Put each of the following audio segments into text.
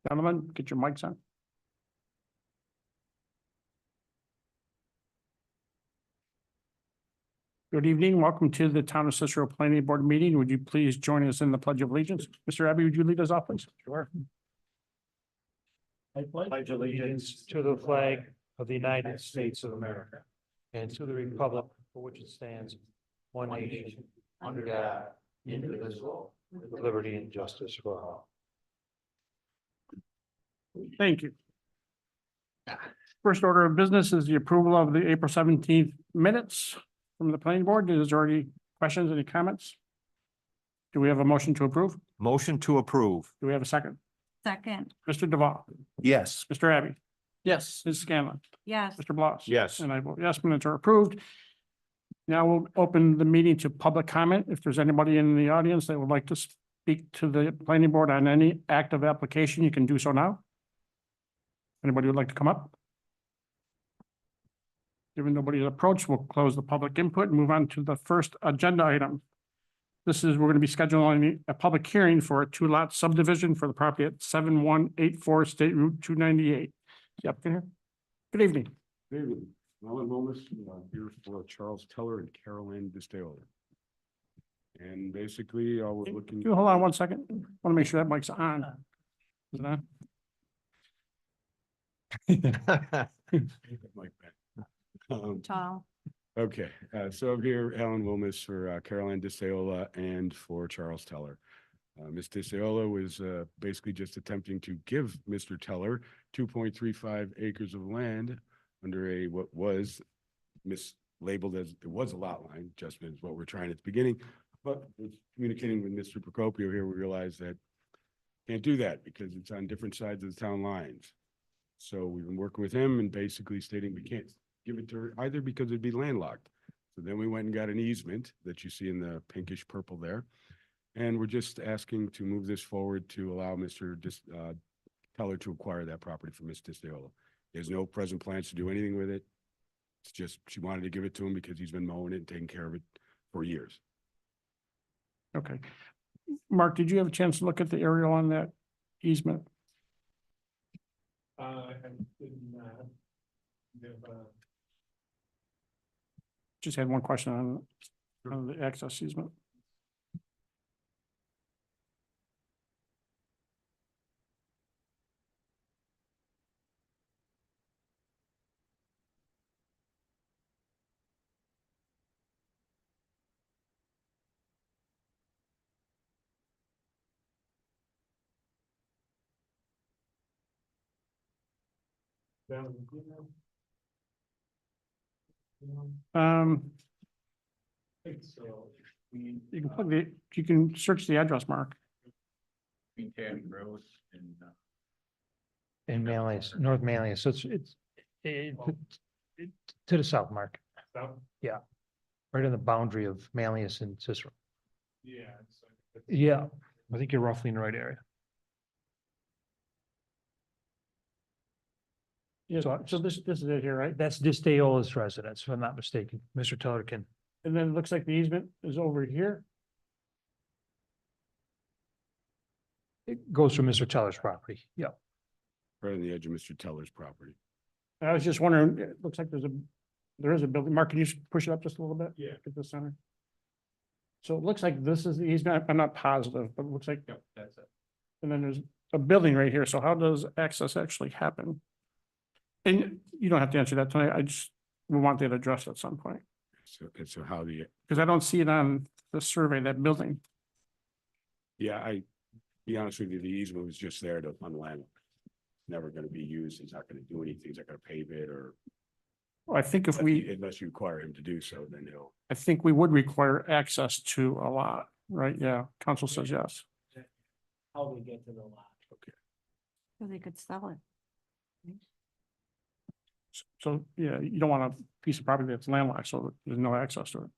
Gentlemen, get your mics on. Good evening. Welcome to the Town of Cicero Planning Board meeting. Would you please join us in the Pledge of Allegiance? Mr. Abbey, would you lead us off, please? Sure. I pledge allegiance to the flag of the United States of America and to the republic for which it stands, one nation, under God, indivisible, with liberty and justice for all. Thank you. First order of business is the approval of the April 17th minutes from the planning board. Is there any questions, any comments? Do we have a motion to approve? Motion to approve. Do we have a second? Second, Mr. Duval, Yes. Mr. Abbey. Yes. Ms. Scanlon, yes. Mr. Bloss. Yes. And I vote yes, minutes are approved. Now we'll open the meeting to public comment. If there's anybody in the audience that would like to speak to the planning board on any active application, you can do so now. Anybody would like to come up? Given nobody's approached, we'll close the public input and move on to the first agenda item. This is, we're going to be scheduling a public hearing for a 2-lot subdivision for the property at 7184 State Route 298. Yep, here. Good evening. Good evening. Alan Willis, here for Charles Teller and Carol Ann DiStaiolo. And basically, I was looking. Can you hold on one second? Want to make sure that mic's on. Is it on? Like that. Tall. Okay, so I'm here, Alan Willis for Carol Ann DiStaiolo and for Charles Teller. Ms. DiStaiolo was basically just attempting to give Mr. Teller 2.35 acres of land under a, what was mislabeled as, it was a lot line, just as what we're trying at the beginning. But communicating with Mr. Procopio here, we realized that can't do that because it's on different sides of the town lines. So we've been working with him and basically stating we can't give it to her either because it'd be landlocked. So then we went and got an easement that you see in the pinkish purple there. And we're just asking to move this forward to allow Mr. Teller to acquire that property from Ms. DiStaiolo. There's no present plans to do anything with it. It's just, she wanted to give it to him because he's been mowing it and taking care of it for years. Okay. Mark, did you have a chance to look at the aerial on that easement? Just had one question on the access easement. You can search the address, Mark. In Manlius, North Manlius, so it's to the south, Mark. Yeah. Right on the boundary of Manlius and Cicero. Yeah, I think you're roughly in the right area. Yeah, so this is it here, right? That's DiStaiolo's residence, if I'm not mistaken. Mr. Teller can. And then it looks like the easement is over here. It goes from Mr. Teller's property. Yeah. Right on the edge of Mr. Teller's property. I was just wondering, it looks like there is a building. Mark, can you push it up just a little bit? Yeah. At the center. So it looks like this is the easement. I'm not positive, but it looks like. Yep, that's it. And then there's a building right here. So how does access actually happen? And you don't have to answer that tonight. I just we want that addressed at some point. So how the, Because I don't see it on the survey, that building. yeah, be honest with you, the easement was just there to on the land. Never going to be used. He's not going to do anything. He's not going to pave it or. Well, I think if Unless you require him to do so, then he'll. I think we would require access to a lot, right? Yeah, council says yes. How we get to the lot. Okay. So they could sell it. So, yeah, you don't want a piece of property that's landlocked, so there's no access to it.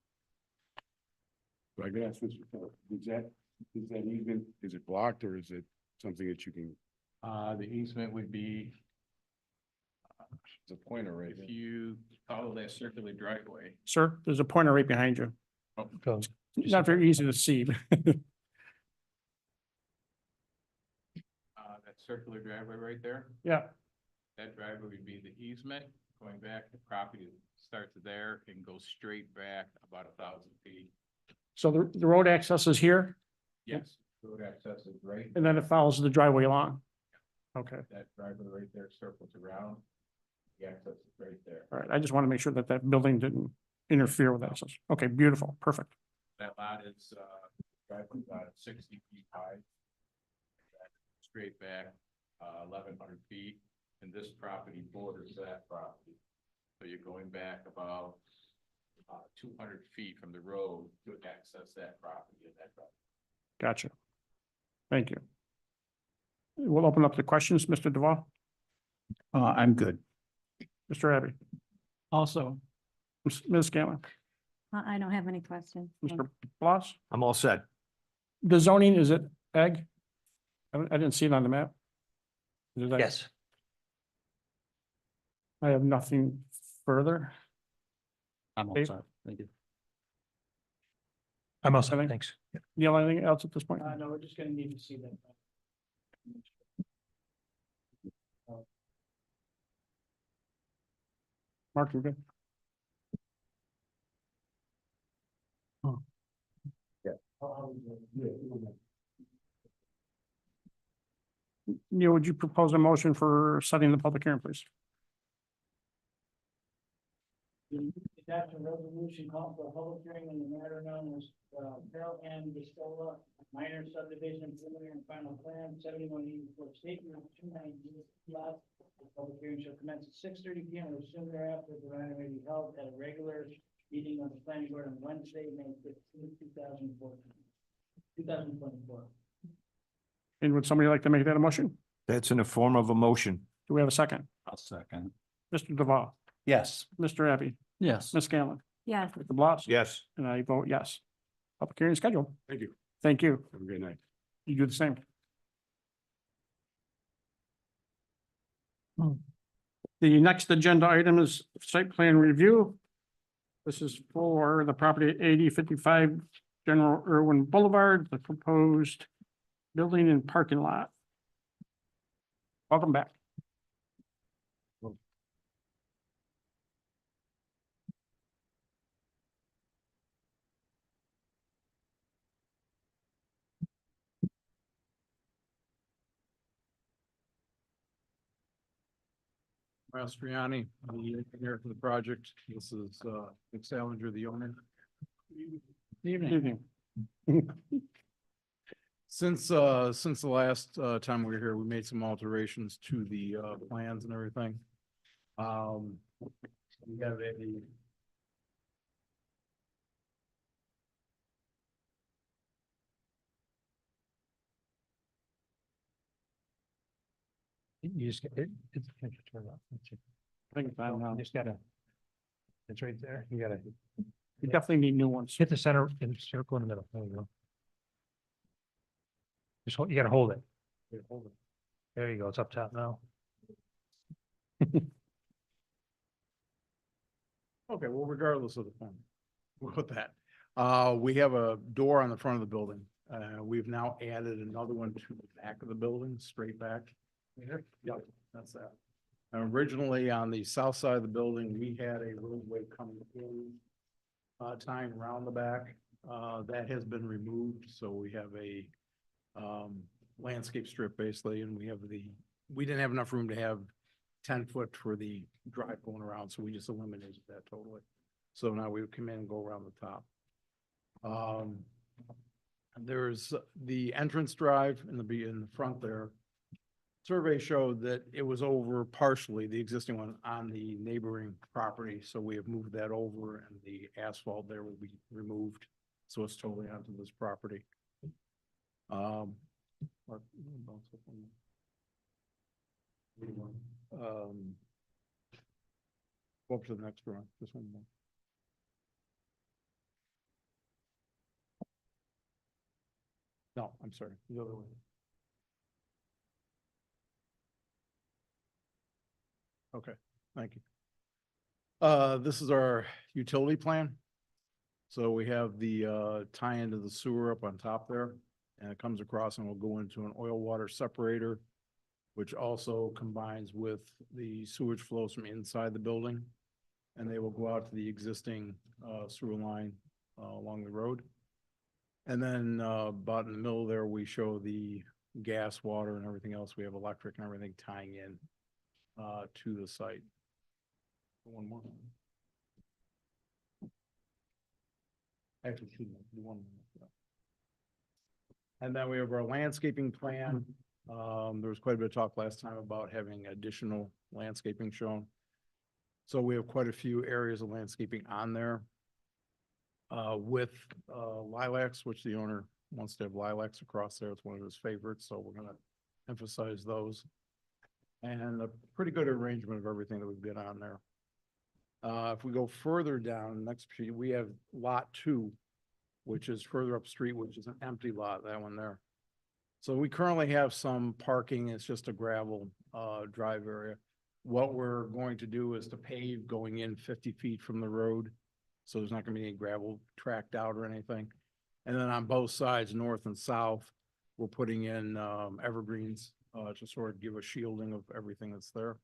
So I could ask Mr. Keller, is that easement, is it blocked or is it something that you can? The easement would be the pointer right. If you follow that circular driveway. Sir, there's a pointer right behind you. So It's not very easy to see. That's circular driveway right there? Yeah, That driveway would be the easement, going back, the property starts there and goes straight back about 1,000 feet. so the road access is here Yes, road access is right, and then it follows the driveway along. Okay, that driveway right there circles around. The access is right there. all right. I just want to make sure that that building didn't interfere with access. Okay, beautiful, perfect. That lot is, driveway about 60 feet high. Straight back, 1,100 feet, and this property borders that property. So you're going back about, 200 feet from the road to access that property and that property. Gotcha. Thank you. We'll open up the questions, Mr. Duval, I'm good. Mr. Abbey, Also, Ms. Scanlon, I don't have any questions. Mr. Bloss. I'm all set. The zoning, is it ag? I didn't see it on the map. Is it ag? I have nothing further. I'm all Dave? set. Thank you. I'm also, Anything? thanks. Neil, anything else at this point? no, we're just gonna need to see that. Mark, you good? Neil, would you propose a motion for setting the public hearing, please? Adopt a resolution calling for a public hearing in the matter known as, Carol and Vistola, minor subdivision, preliminary and final plan, 7184 State Route 290 lot. The public hearing shall commence at 6:30 P.M. or soon thereafter. The matter may be held at a regular meeting of the planning board on Wednesday, May 15, 2024. And would somebody like to make that a motion? That's in the form of a motion. Do we have a second? I'll second. Mr. Duval, Yes. Mr. Abbey, Yes. Ms. Scanlon, Yes, Mr. Bloss. Yes. And I vote yes. Public hearing scheduled. Thank you. Thank you. Have a great night. You do the same. The next agenda item is site plan review. This is for the property at 8055 General Irwin Boulevard, the proposed building and parking lot. Welcome back. Mastriani, the engineer for the project. This is, Nick Salinger, the owner. Evening. Since the last, time we were here, we made some alterations to the, plans and everything. We have a. You just, it's, turn it off. That's it. I think it's on now. You just gotta, it's right there. You gotta We definitely need new ones. hit the center and circle in the middle. There you go. Just hold, you gotta hold it. Hold it. There you go. It's up top now. Okay, well, regardless of the plan, we'll put that. We have a door on the front of the building. We've now added another one to the back of the building, straight back. Yep, that's that. Originally, on the south side of the building, we had a roadway coming in, tying around the back. That has been removed, so we have a, landscape strip basically, and we didn't have enough room to have 10 foot for the drive going around, so we just eliminated that totally. So now we would come in and go around the top. There's the entrance drive in the front there. Survey showed that it was over partially, the existing one, on the neighboring property, so we have moved that over and the asphalt there will be removed. So it's totally onto this property. Go up to the next drawing, this one more. No, I'm sorry, the other way. Okay, thank you. This is our utility plan. So we have the tie into the sewer up on top there, and it comes across and will go into an oil water separator. which also combines with the sewage flows from inside the building. And they will go out to the existing sewer line along the road. And then about in the middle there, we show the gas, water, and everything else. We have electric and everything tying in to the site. One more. Actually, two more. Do one more. And then we have our landscaping plan. There was quite a bit of talk last time about having additional landscaping shown. So we have quite a few areas of landscaping on there. With lilacs, which the owner wants to have lilacs across there. It's one of his favorites, so we're gonna emphasize those. And a pretty good arrangement of everything that we've got on there. If we go further down, next sheet, we have lot 2, which is further up street, which is an empty lot, that one there. So we currently have some parking. It's just a gravel drive area. What we're going to do is to pave going in 50 feet from the road. So there's not gonna be any gravel tracked out or anything. And then on both sides, north and south, we're putting in evergreens to sort of give a shielding of everything that's there.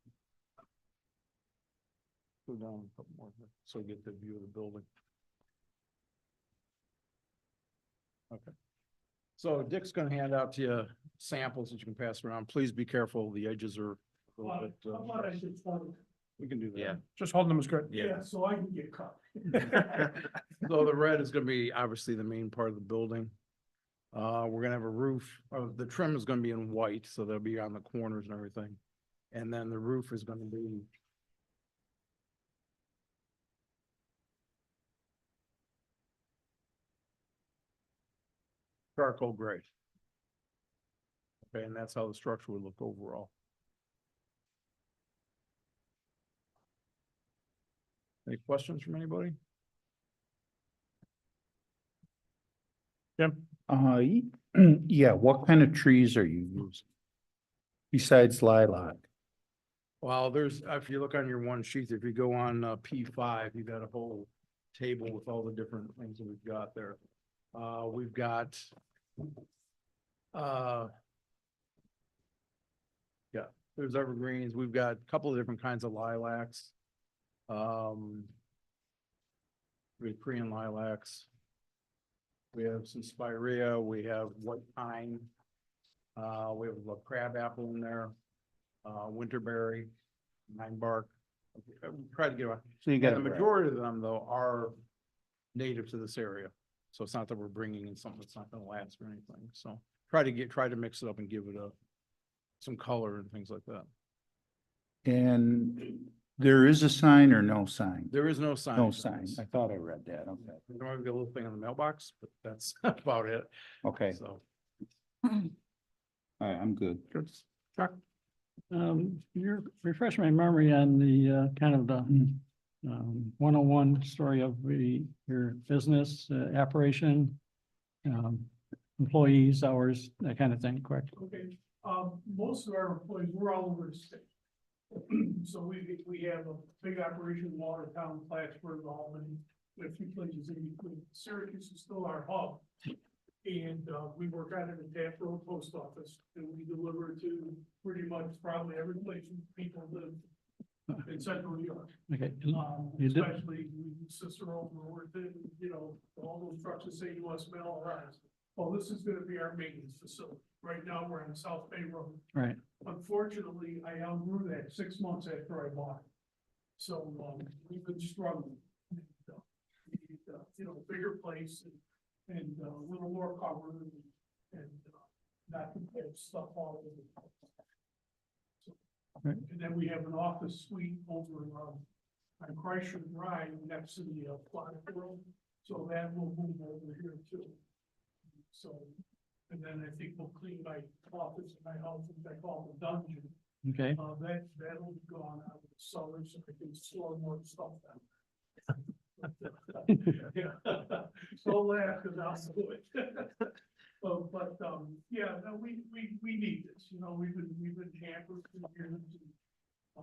Go down a couple more here, so we get the view of the building. Okay. So Dick's gonna hand out to you samples that you can pass around. Please be careful. The edges are a little bit. We can do that. Yeah. Just holding them is good. Yeah. So I can get cut. So the red is gonna be obviously the main part of the building. We're gonna have a roof, the trim is gonna be in white, so they'll be on the corners and everything. And then the roof is gonna be. Charcoal gray. Okay, and that's how the structure would look overall. Any questions from anybody? Jim? Yeah, what kind of trees are you using? Besides lilac? Well, there's, if you look on your one sheet, if you go on P5, you got a whole table with all the different things that we've got there. We've got yeah, there's evergreens. We've got a couple of different kinds of lilacs. We have Korean lilacs. We have some spirea. We have white pine. We have a crab apple in there. Winterberry, nine bark. Try to get one. So you And got the a majority of them though are native to this area. So it's not that we're bringing in something that's not gonna last or anything. So try to mix it up and give it some color and things like that. And there is a sign or no sign? There is no sign. No sign. I thought I read that. Okay. There might be a little thing on the mailbox, but that's about it. Okay. So. All right, I'm good. Good. Chuck? You're refresh my memory on the kind of the 101 story of your business operation, employees, hours, that kind of thing, correct? Okay, most of our employees, we're all over the state. So we have a big operation in Watertown, Plattsburgh, Albany. We have 2 places in between. Syracuse is still our hub. And we work out of the Taft Road Post Office, and we deliver to pretty much probably every place people live in central New York. Okay. You did- Especially Cicero, where all those trucks that say US mail arrives. Well, this is gonna be our maintenance facility. Right now, we're on South Bay Road. Right. Unfortunately, I outgrew that 6 months after I bought it. So, we've been struggling. We need, a bigger place and a little more cover and not to put stuff all over the place. So, Right. and then we have an office suite over, on Kreischer Drive next to the aquatic room. So that will move over here too. So, and then I think we'll clean my office and my house, which I call the dungeon. Okay. That'll be gone out of the cellar, so I can store more stuff down. Yeah. Don't laugh, cause I'll do it. But, yeah, no, we need this, we've been hampered for years. And, I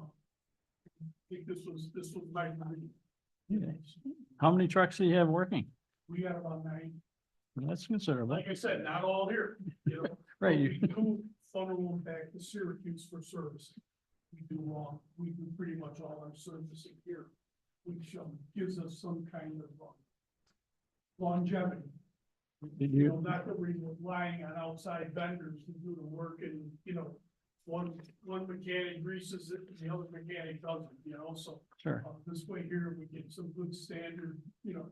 think this was my dream. Okay. How many trucks do you have working? We got about 9. That's considerable. Like I said, not all here, Right, We do funnel them back to Syracuse for servicing. We do pretty much all our servicing here, which gives us some kind of longevity. Did You you, know, not that we're relying on outside vendors to do the work and, you know, one mechanic greases it, and the other mechanic doesn't, you know, so. sure. This way here, we get some good standard, you know.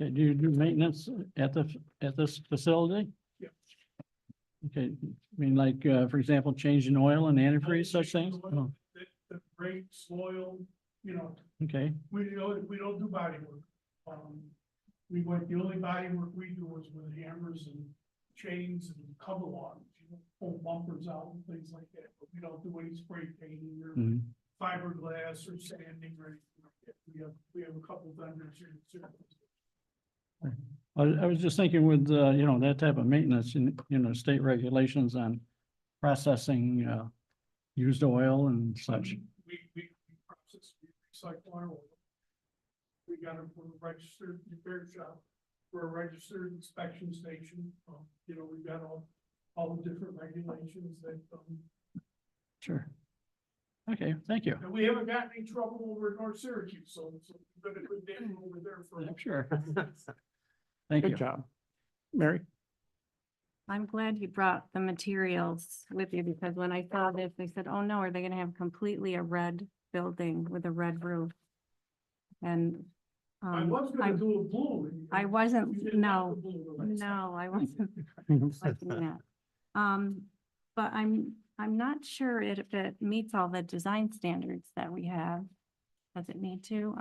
Okay, do you do maintenance at this facility? Yep. Okay, I mean, like, for example, changing oil and antifreeze, such things? Oh, The brakes, oil, you know, okay, we don't do body work. The only body work we do is with hammers and chains and cover logs, you know, pull bumpers out and things like that, but we don't do any spray painting or mhm. fiberglass or sanding or anything like that. We have a couple vendors here in Syracuse. I was just thinking with, you know, that type of maintenance, you know, state regulations on processing, used oil and such. We process, we recycle our oil. We got it from a registered repair shop, for a registered inspection station. You know, we've got all the different regulations that, Sure. Okay, thank you. and we haven't got any trouble over in North Syracuse, so we've been a good day over there for. I'm sure. Thank you. Good job. Mary? I'm glad you brought the materials with you because when I saw this, I said, oh no, are they gonna have completely a red building with a red roof? And I was gonna do a blue. and- I wasn't, You didn't have no, the blue the last time. no, I wasn't liking that. But I'm not sure if it meets all the design standards that we have. Does it need to?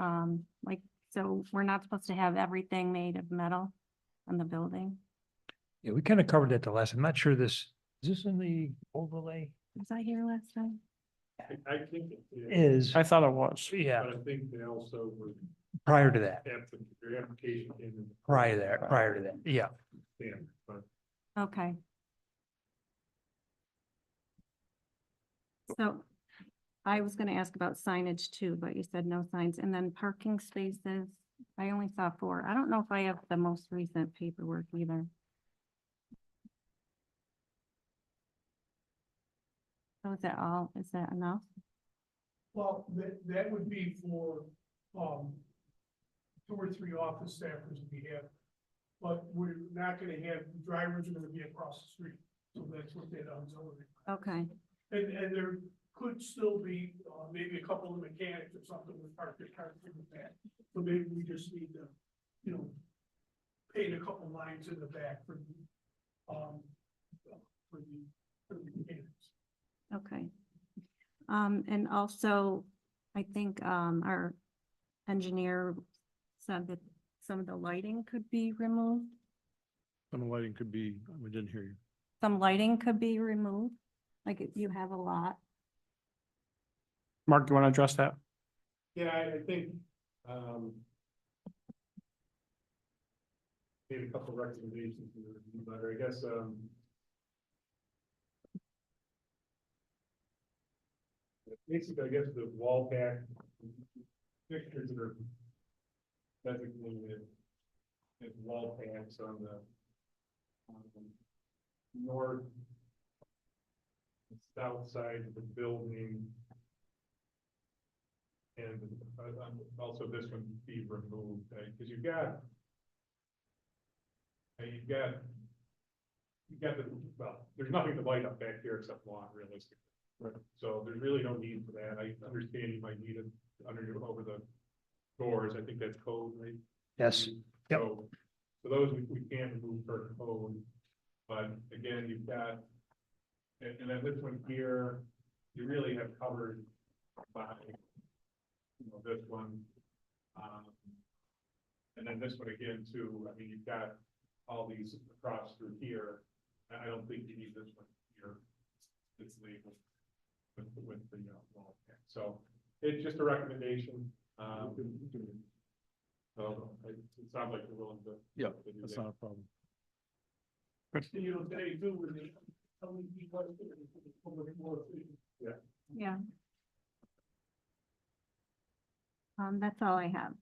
Like, so we're not supposed to have everything made of metal on the building? Yeah, we kind of covered that the last, I'm not sure is this in the overlay? Was I here last time? I think it is, Is, I thought it was. yeah, but I think they also were, prior to that, their application came in. prior to that, yeah. Standard, but Okay. So I was gonna ask about signage too, but you said no signs, and then parking spaces, I only saw 4. I don't know if I have the most recent paperwork either. So is that all? Is that enough? Well, that would be for, 2 or 3 office staffers we have. But we're not gonna have, drivers are gonna be across the street, so that's what that auxiliary. Okay, And there could still be, maybe a couple of mechanics or something with park their cars in the back. So maybe we just need to, you know, paint a couple lines in the back for the mechanics. okay. And also, I think, our engineer said that some of the lighting could be removed. Some lighting could be, we didn't hear you. Some lighting could be removed, like if you have a lot. Mark, you want to address that? yeah, I think, made a couple of recommendations in the review letter, I guess, basically, I guess the wall pack fixtures that are designated as wall packs on the north and south side of the building. And also this one be removed, because you've got the, well, there's nothing to light up back here except lawn realistically. Right. So there's really no need for that. I understand you might need it over the doors. I think that's code, right? Yes. Yep. So those we can remove per code, but again, you've got, and then this one here, you really have covered by, you know, this one. And then this one again too, I mean, you've got all these across through here. I don't think you need this one here. It's labeled with the wall pack. So it's just a recommendation. So it sounds like you're willing to. Yeah, to do that's that. not a problem. You know, they do with the LED lights, it's a little bit more efficient. Yeah. That's all I have.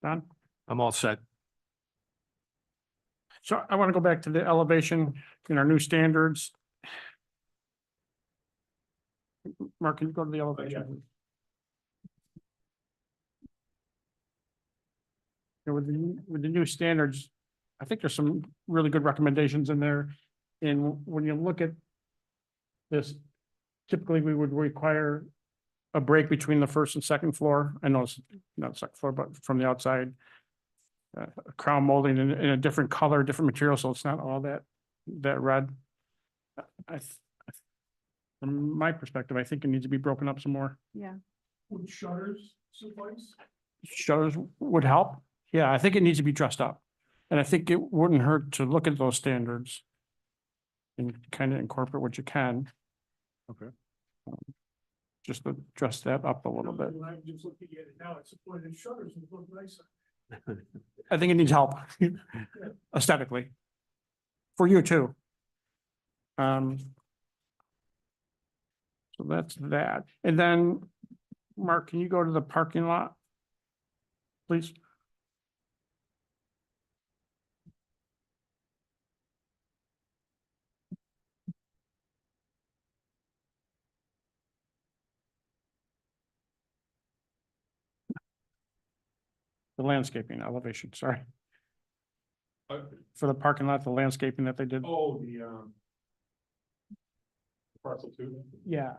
Don? I'm all set. So I want to go back to the elevation in our new standards. Mark, can you go to the elevation? Yeah, with the new standards, I think there's some really good recommendations in there. And when you look at this, typically we would require a break between the first and second floor. I know it's not second floor, but from the outside. Crown molding in a different color, different material, so it's not all that red. From my perspective, I think it needs to be broken up some more. Yeah. Would shutters suffice? Shutters would help. Yeah, I think it needs to be dressed up. And I think it wouldn't hurt to look at those standards and kind of incorporate what you can. Okay. Just to dress that up a little bit. When I'm just looking at it now, it's supported shutters would look nicer. I think it needs help aesthetically. For you too. So that's that. And then, Mark, can you go to the parking lot? Please. The landscaping elevation, sorry. For the parking lot, the landscaping that they did. Oh, the parcel two. Yeah.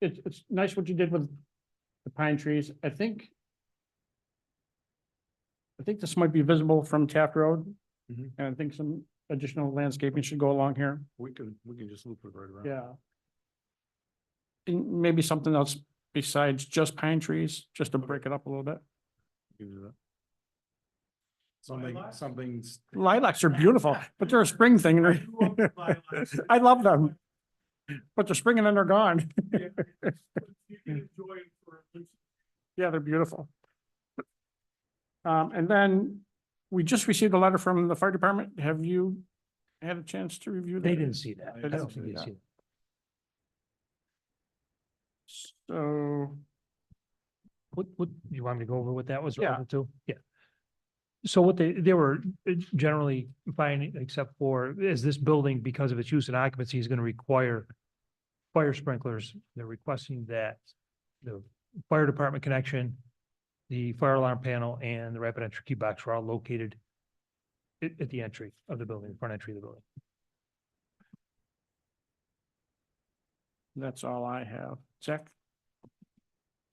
It's nice what you did with the pine trees. I think this might be visible from Taft Road. Mhm. And I think some additional landscaping should go along here. We can just loop it right around. Yeah. And maybe something else besides just pine trees, just to break it up a little bit. Give you that. Something's. Lilacs are beautiful, but they're a spring thing. I grew up with lilacs. I love them. But they're springing and they're gone. You can enjoy it for at least. Yeah, they're beautiful. And then we just received a letter from the fire department. Have you had a chance to review that? They didn't see that. They I don't didn't think see they that. see that. So, What, you want me to go over what that was Yeah. relative to? Yeah. So what they were generally fine, except for, is this building, because of its use and occupancy, is gonna require fire sprinklers. They're requesting that the fire department connection, the fire alarm panel, and the rapid entry key box are all located at the entry of the building, the front entry of the building. that's all I have. Zach?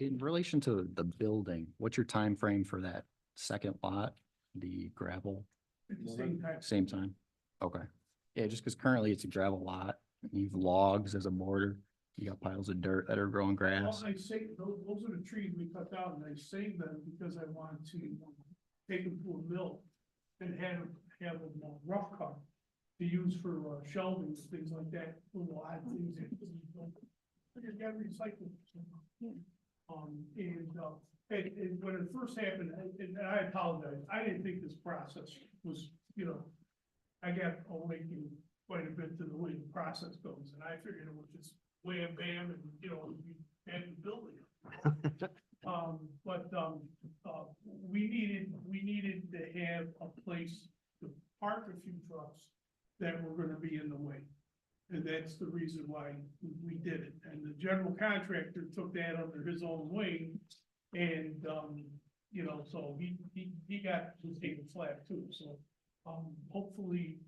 In relation to the building, what's your time frame for that second lot, the gravel? At the same time. Same time? Okay. Yeah, just because currently it's a gravel lot, you've logs as a border, you got piles of dirt that are growing grass. Well, I say, those are the trees we cut down, and I saved them because I wanted to take them to a mill and have them rough cut to use for shelving, things like that, little odd things that you don't. I just got recycled. And when it first happened, and I apologize, I didn't think this process was, I got awakened quite a bit to the way the process goes, and I figured it was just wham, bam, and, you had the building. We needed to have a place to park a few trucks that were gonna be in the way. And that's the reason why we did it. And the general contractor took that under his own wing. And, so he got his table flat too. So, hopefully,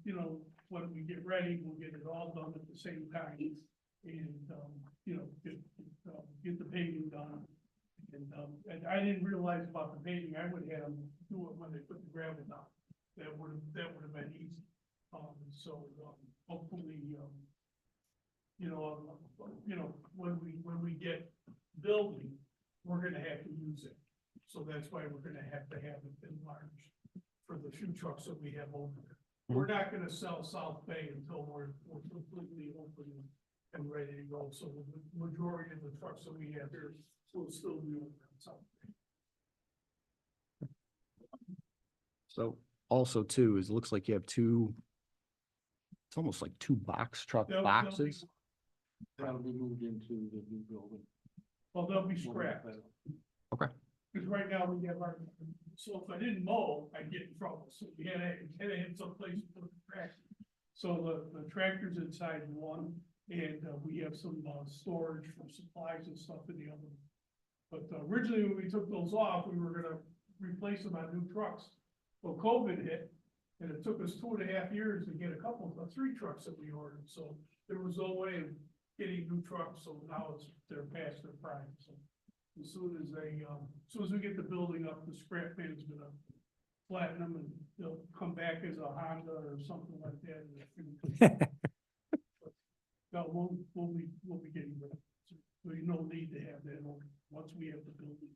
when we get ready, we'll get it all done at the same time. And, get the paving done. And I didn't realize about the paving. I would have them do it when they put the gravel down. That would have been easy. Hopefully, when we get building, we're gonna have to use it. So that's why we're gonna have to have it enlarged for the few trucks that we have over there. We're not gonna sell South Bay until we're completely open and ready to go. So the majority of the trucks that we have here will still be over in South Bay. So also too, is it looks like you have two, it's almost like two box truck They'll be- boxes. That'll be moved into the new building. Well, they'll be scrapped. Okay. Because right now we have our, so if I didn't mow, I'd get in trouble, so we had to have someplace to put the tractor. So the tractor's inside one, and we have some storage for supplies and stuff in the other. But originally, when we took those off, we were gonna replace them on new trucks. Well, COVID hit, and it took us 2.5 years to get three trucks that we ordered, so there was no way of getting new trucks, so now they're past their prime, so. As soon as we get the building up, the scrap man's gonna flatten them and they'll come back as a Honda or something like that. No, we'll be getting rid of it. So there's no need to have that once we have the building.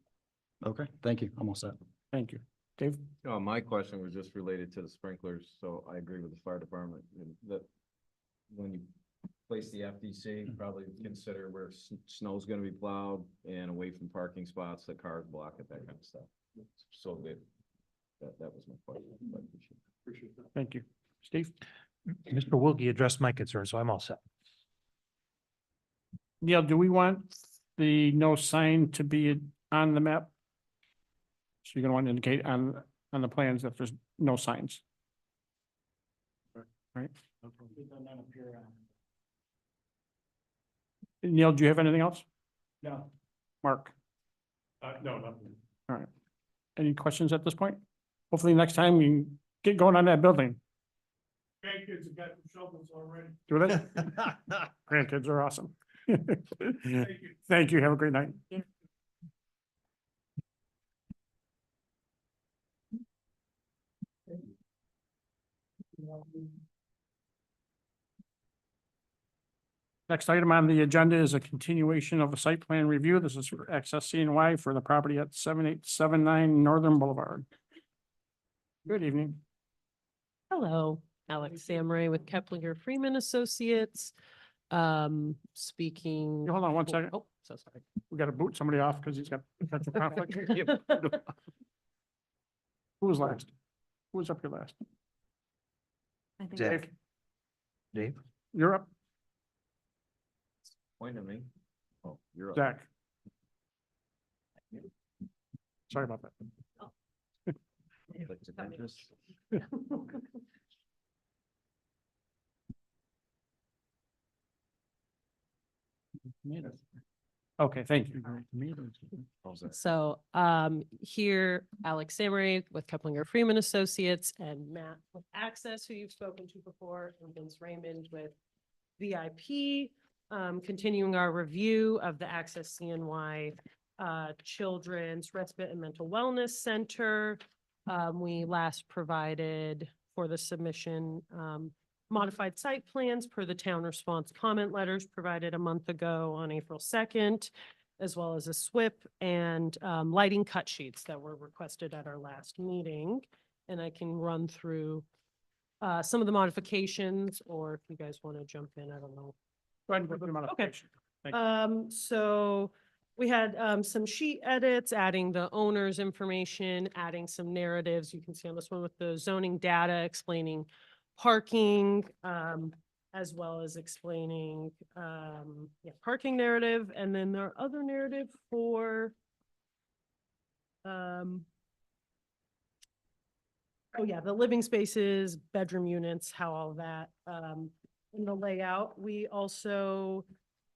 Okay, thank you. I'm all set. Thank you. Dave? Oh, my question was just related to the sprinklers, so I agree with the fire department and that when you place the FDC, probably consider where snow's gonna be plowed and away from parking spots that cars block it, that kind of stuff. So that was my question. But appreciate that. Thank you. Steve? Mr. Wilkie addressed my concern, so I'm all set. Neil, do we want the no sign to be on the map? So you're gonna want to indicate on the plans that there's no signs. Right? It does not appear on. Neil, do you have anything else? No. Mark? No, nothing. All right. Any questions at this point? Hopefully next time we can get going on that building. Grandkids have got the shovels already. Do they? Grandkids are awesome. Thank you. Thank you. Have a great night. Next item on the agenda is a continuation of a site plan review. This is for access CNY for the property at 7879 Northern Boulevard. Good evening. Hello, Alex Samurai with Keplinger Freeman Associates. Speaking. Hold on one second. Oh, so sorry. We got to boot somebody off because he's got potential conflict. Who was last? Who was up here last? I think Zach. Dave, Dave? you're up. Point at me. Oh, you're up. Zach. Sorry about that. Conflict of interest. Okay, thank you. How's that? So, here, Alex Samurai with Keplinger Freeman Associates and Matt with Access, who you've spoken to before, and Vince Raymond with VIP. Continuing our review of the Access CNY Children's Respite and Mental Wellness Center. We last provided for the submission modified site plans per the town response comment letters provided a month ago on April 2nd, as well as a SWIP and lighting cut sheets that were requested at our last meeting. And I can run through some of the modifications, or if you guys want to jump in, I don't know. Go ahead and put them on. Okay. Thank you. So we had some sheet edits, adding the owner's information, adding some narratives. You can see on this one with the zoning data explaining parking, as well as explaining, parking narrative. And then there are other narrative for, oh yeah, the living spaces, bedroom units, how all that, in the layout. We also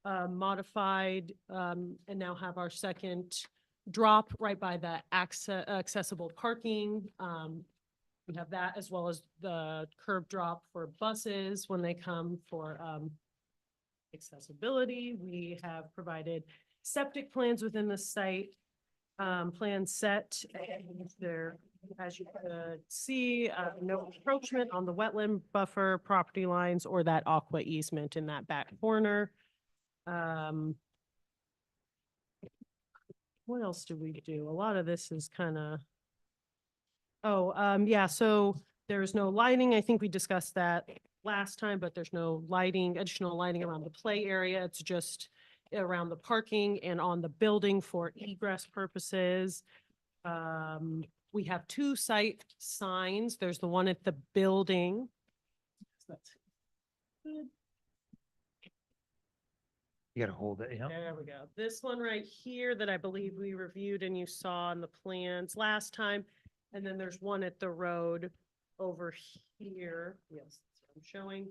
modified and now have our second drop right by the accessible parking. We have that as well as the curb drop for buses when they come for accessibility. We have provided septic plans within the site, plan set. There, as you could see, no encroachment on the wetland buffer property lines or that aqua easement in that back corner. What else do we do? A lot of this is kind of, yeah, so there's no lighting. I think we discussed that last time, but there's no lighting, additional lighting around the play area. It's just around the parking and on the building for egress purposes. We have 2 site signs. There's the one at the building. So that's good. You gotta hold it, yeah. There we go. This one right here that I believe we reviewed and you saw in the plans last time. And then there's one at the road over here. Yes, that's what I'm showing.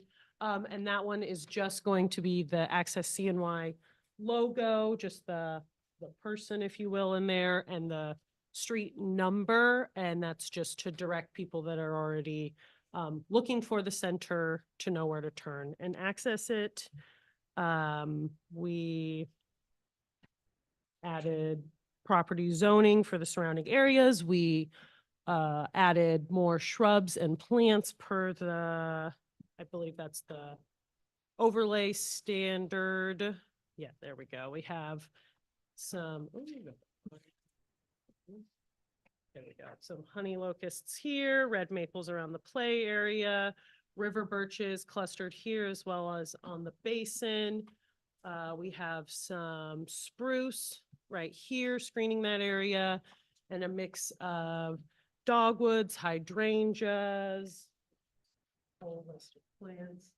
And that one is just going to be the Access CNY logo, just the person, if you will, in there, and the street number. And that's just to direct people that are already looking for the center to know where to turn and access it. We added property zoning for the surrounding areas. We added more shrubs and plants per the, I believe that's the overlay standard. Yeah, there we go. We have some, there we go. Some honey locusts here, red maples around the play area, river birches clustered here as well as on the basin. We have some spruce right here screening that area and a mix of dogwoods, hydrangeas, whole list of plants,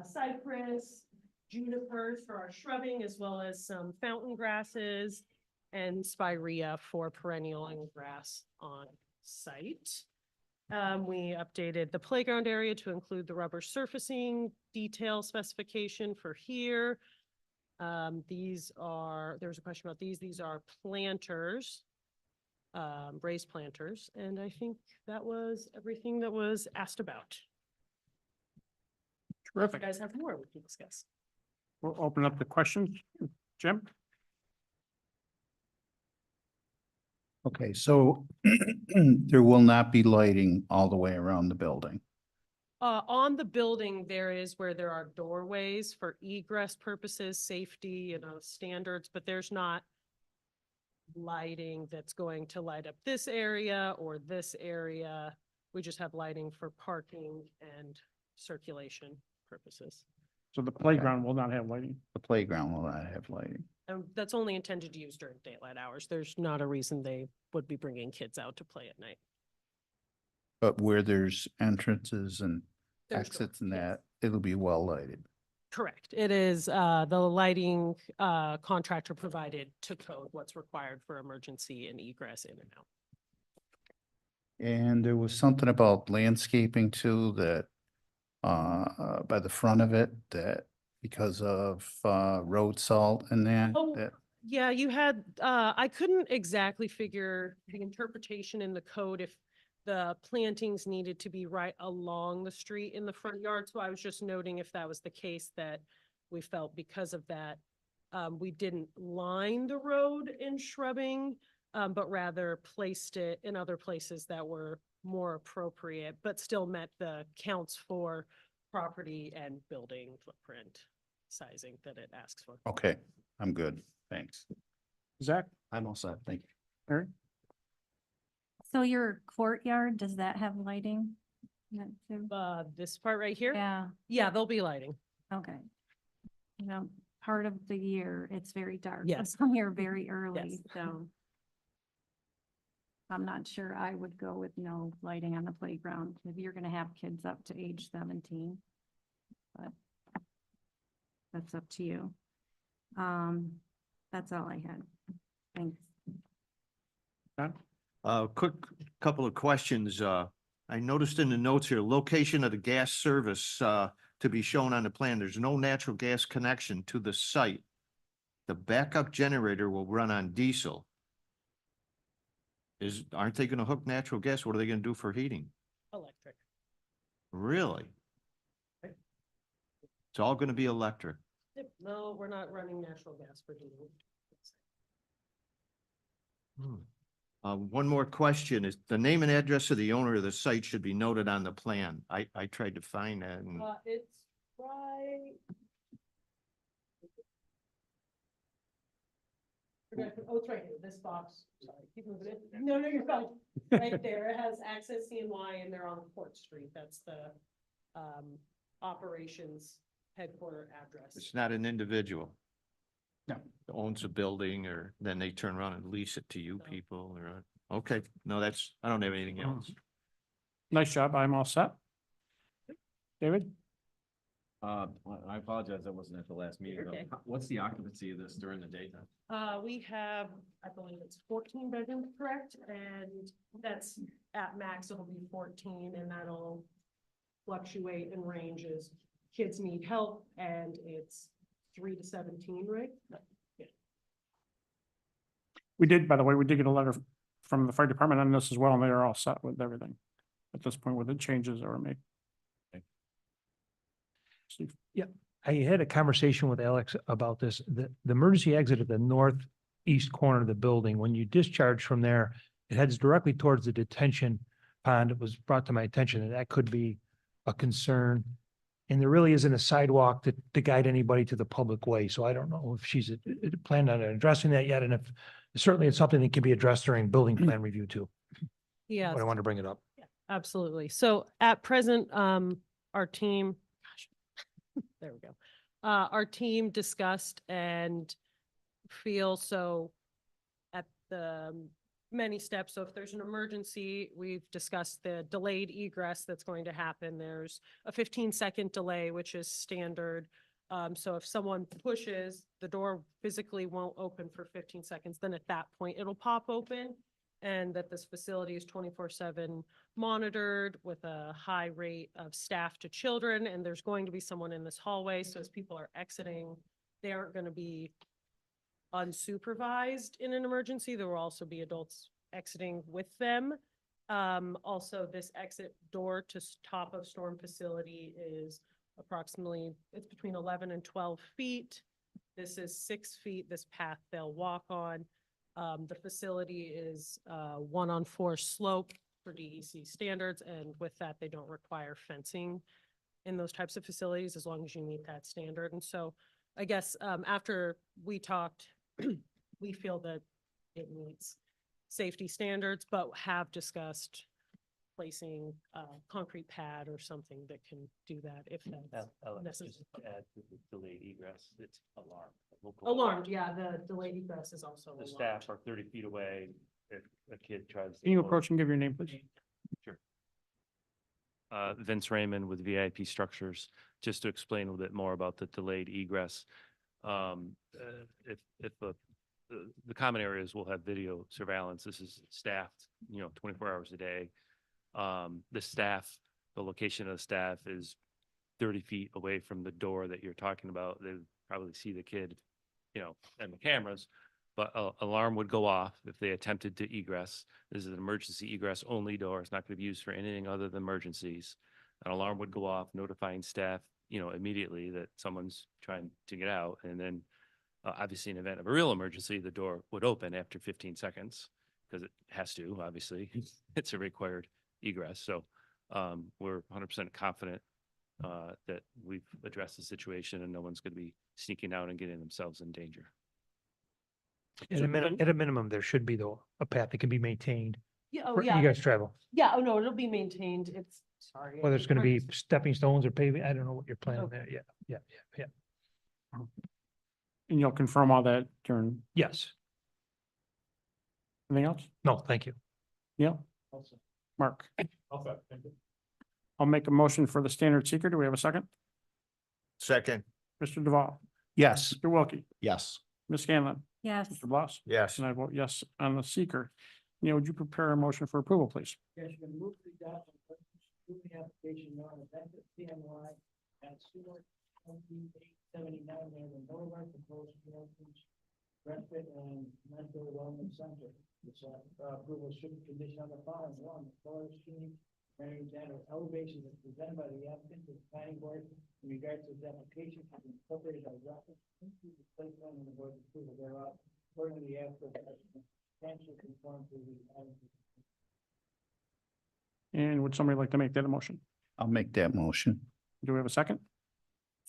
cypress, junipers for our shrubbing, as well as some fountain grasses and spirea for perennial and grass on site. We updated the playground area to include the rubber surfacing detail specification for here. There's a question about these are planters, raised planters, and I think that was everything that was asked about. If you Terrific. guys have more, we can discuss. We'll open up the questions. Jim? Okay, so there will not be lighting all the way around the building. On the building, there is where there are doorways for egress purposes, safety, standards, but there's not lighting that's going to light up this area or this area. We just have lighting for parking and circulation purposes. So the playground will not have lighting. The playground will not have lighting. And that's only intended to use during daylight hours. There's not a reason they would be bringing kids out to play at night. But where there's entrances and There's exits and doors, yes. that, it'll be well lighted. Correct. It is the lighting contractor provided to code what's required for emergency and egress in and out. And there was something about landscaping too, that by the front of it, that because of road salt and that, Oh, that Yeah, you had, I couldn't exactly figure the interpretation in the code if the plantings needed to be right along the street in the front yard. So I was just noting if that was the case, that we felt because of that, we didn't line the road in shrubbing, but rather placed it in other places that were more appropriate, but still met the counts for property and building footprint sizing that it asks for. okay, I'm good, thanks. Zach? I'm all set. Thank you. Mary? So your courtyard, does that have lighting? in it too? This part right here? Yeah, Yeah, there'll be lighting. okay. You know, part of the year, it's very dark. Yes. I'm here very early, Yes. so. I'm not sure I would go with no lighting on the playground if you're gonna have kids up to age 17. But that's up to you. That's all I had. Thanks. Quick couple of questions. I noticed in the notes here, location of the gas service, to be shown on the plan. There's no natural gas connection to the site. The backup generator will run on diesel. Aren't they gonna hook natural gas? What are they gonna do for heating? Electric. Really? Right. It's all gonna be electric. Yep. No, we're not running natural gas for heating. One more question is the name and address of the owner of the site should be noted on the plan. I tried to find that and It's right. Oh, it's right here, this box. Sorry, keep moving it. No, you're fine. Right there, it has Access CNY and they're on Port Street. That's the operations headquarter address. it's not an individual. No. Owns a building or then they turn around and lease it to you No. people or, okay, no, I don't have anything else. Nice job. I'm all set. David? I apologize, I wasn't at the last meeting. Okay. What's the occupancy of this during the daytime? We have, I believe it's 14 bedrooms, correct? And that's at max, it'll be 14, and that'll fluctuate in ranges. Kids need help, and it's 3 to 17, right? We did, by the way, we did get a letter from the fire department on this as well, and they are all set with everything at this point with the changes that were made. Steve? I had a conversation with Alex about this. The emergency exit at the northeast corner of the building, when you discharge from there, it heads directly towards the detention pond. It was brought to my attention that could be a concern. And there really isn't a sidewalk to guide anybody to the public way. So I don't know if she's planned on addressing that yet. And if certainly it's something that can be addressed during building plan review too. Yes. But I wanted to bring it up. Absolutely. So at present, our team, gosh, there we go. Our team discussed and feel so at the many steps. So if there's an emergency, we've discussed the delayed egress that's going to happen. There's a 15-second delay, which is standard. So if someone pushes, the door physically won't open for 15 seconds. Then at that point, it'll pop open. And that this facility is 24/7 monitored with a high rate of staff to children. And there's going to be someone in this hallway. So as people are exiting, they aren't going to be unsupervised in an emergency. There will also be adults exiting with them. Also, this exit door to top of storm facility is approximately, it's between 11 and 12 feet. This is 6 feet, this path they'll walk on. The facility is 1-on-4 slope for DEC standards, and with that, they don't require fencing in those types of facilities as long as you meet that standard. And so I guess after we talked, we feel that it meets safety standards, but have discussed placing a concrete pad or something that can do that if that's necessary. Add to the delayed egress, it's alarmed. Alarmed, yeah, the delayed egress is also The alarmed. staff are 30 feet away if a kid tries. Can you approach and give your name, please? Vince Raymond with VIP Structures, just to explain a little bit more about the delayed egress. If the common areas will have video surveillance, this is staffed, 24 hours a day. The location of the staff is 30 feet away from the door that you're talking about. They would probably see the kid, and the cameras, but alarm would go off if they attempted to egress. This is an emergency egress only door. It's not going to be used for anything other than emergencies. An alarm would go off, notifying staff, immediately that someone's trying to get out. And then obviously in event of a real emergency, the door would open after 15 seconds because it has to, obviously. It's a required egress. So we're 100% confident that we've addressed the situation and no one's going to be sneaking out and getting themselves in danger. At a minimum, there should be though, a path that can be maintained. Yeah, oh, for yeah. You guys travel, Yeah, oh, no, it'll be maintained. It's, sorry. whether it's gonna be stepping stones or paving, I don't know what you're planning Okay. there. Yeah. And you'll confirm all that during, Yes. anything else? No, thank you. Neil? Also, Mark? thank you. I'll make a motion for the standard seeker. Do we have a second? Second. Mr. Duval? Yes. Mr. Wilkie? Yes. Ms. Scanlon? Yes, Mr. Bloss? Yes. And I vote yes on the seeker. Neil, would you prepare a motion for approval, please? Yes, you can move the adoption of the application known as CNY at Stewart 2879 Maryland Boulevard, proposed development, respite and mental wellness center. This approval should condition on the following: one, the color scheme, varying general elevations as presented by the applicant to the planning board in regards to this application has been incorporated by reference into the site plan and the board's approval thereof. Accordingly, the applicant has substantially conformed to the And would somebody like to make that a motion? I'll make that motion. Do we have a second?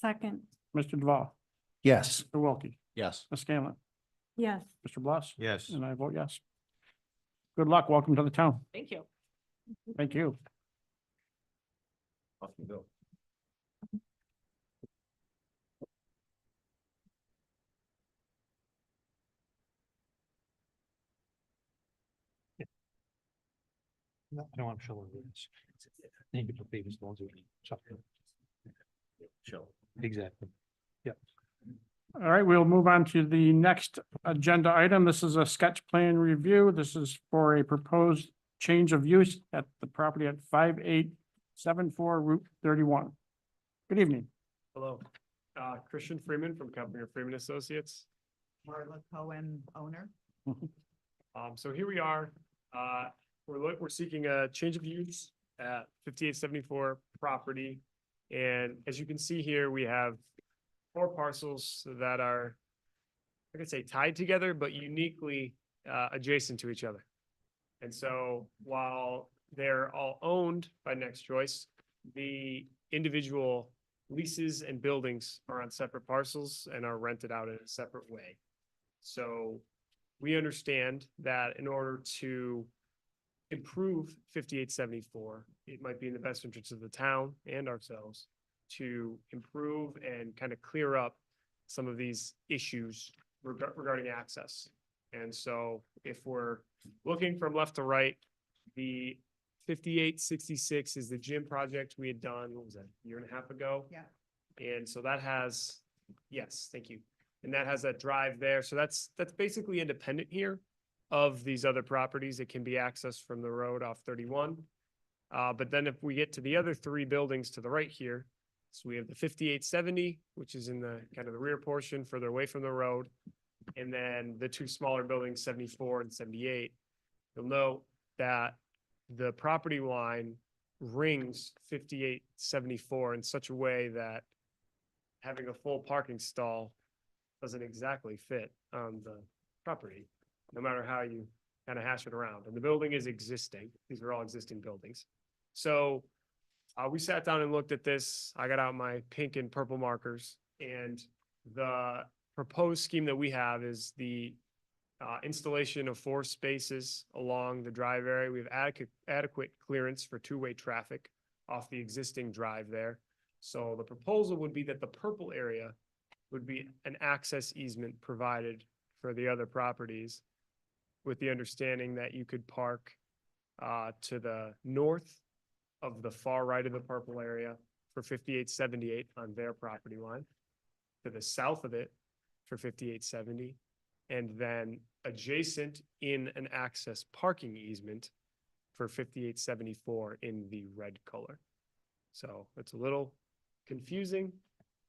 second, Mr. Duval? Yes. Mr. Wilkie? Yes. Ms. Scanlon? yes. Mr. Bloss? Yes. And I vote yes. Good luck. Welcome to the town. Thank you. Thank you. Off you go. No, I don't want to show them this. Need to put baby stones or something. Show. Exactly. All right, we'll move on to the next agenda item. This is a sketch plan review. This is for a proposed change of use at the property at 5874 Route 31. Good evening. Hello, Christian Freeman from Company Freeman Associates. Marla Cohen, owner. So here we are, we're seeking a change of use at 5874 property. And as you can see here, we have 4 parcels that are, I could say tied together, but uniquely adjacent to each other. And so while they're all owned by Next Choice, the individual leases and buildings are on separate parcels and are rented out in a separate way. So we understand that in order to improve 5874, it might be in the best interest of the town and ourselves to improve and kind of clear up some of these issues regarding access. And so if we're looking from left to right, the 5866 is the gym project we had done, what was that, a year and a half ago? Yeah. And so that has, yes, thank you. And that has that drive there. So that's basically independent here of these other properties. It can be accessed from the road off 31. But then if we get to the other 3 buildings to the right here, so we have the 5870, which is in the kind of the rear portion further away from the road. And then the 2 smaller buildings, 74 and 78. You'll note that the property line rings 5874 in such a way that having a full parking stall doesn't exactly fit on the property, no matter how you kind of hash it around. And the building is existing. These are all existing buildings. So we sat down and looked at this. I got out my pink and purple markers, and the proposed scheme that we have is the installation of 4 spaces along the drive area. We have adequate clearance for 2-way traffic off the existing drive there. So the proposal would be that the purple area would be an access easement provided for the other properties, with the understanding that you could park to the north of the far right of the purple area for 5878 on their property line, to the south of it for 5870, and then adjacent in an access parking easement for 5874 in the red color. So it's a little confusing.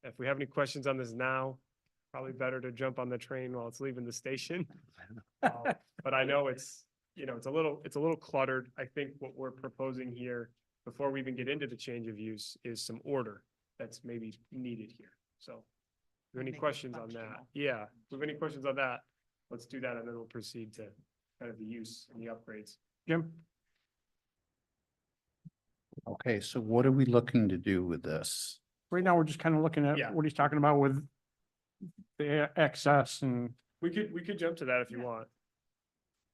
If we have any questions on this now, probably better to jump on the train while it's leaving the station. But I know it's a little cluttered. I think what we're proposing here, before we even get into the change of use, is some order that's maybe needed here. So if you have any Make it questions on that? functional. Yeah, if we have any questions on that, let's do that, and then we'll proceed to kind of the use and the upgrades. Jim? Okay, so what are we looking to do with this? Right now, we're just kind of looking Yeah. at what he's talking about with the access and We could jump to that if you want.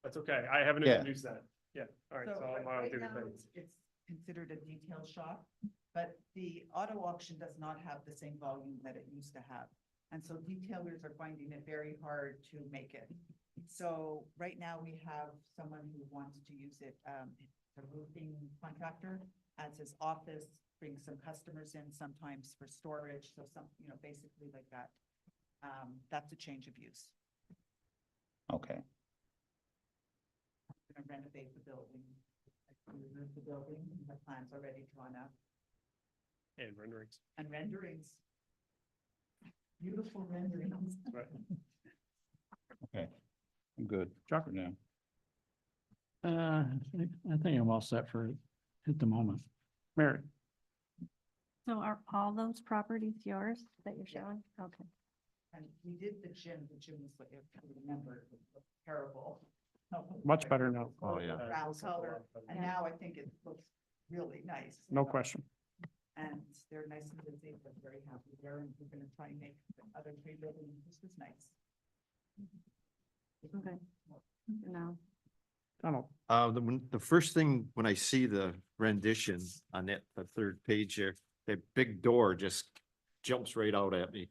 That's okay. I haven't Yeah. introduced that. Yeah, all right. So So I'll right do the now, thing. it's considered a detail shop, but the auto auction does not have the same volume that it used to have. And so detailers are finding it very hard to make it. So right now we have someone who wants to use it, a roofing contractor as his office, bring some customers in sometimes for storage, so some, basically like that. That's a change of use. Okay, Gonna renovate the building. Remove the building, the plans already drawn up, And renderings. and renderings. Beautiful renderings. Right. okay. I'm good Chuck? for now. I think I'm all set for at the moment. Mary? So are all those properties yours that you're showing? Okay. And we did the gym was like, if you remember, it was terrible. Much better now. Oh, yeah. Brown color, and now I think it looks really nice. No question. And they're nice and busy, but very happy there, and we're gonna try and make the other 3 buildings just as nice. Okay. No. Donald? The first thing, when I see the rendition on that, the 3rd page there, that big door just jumps right out at me.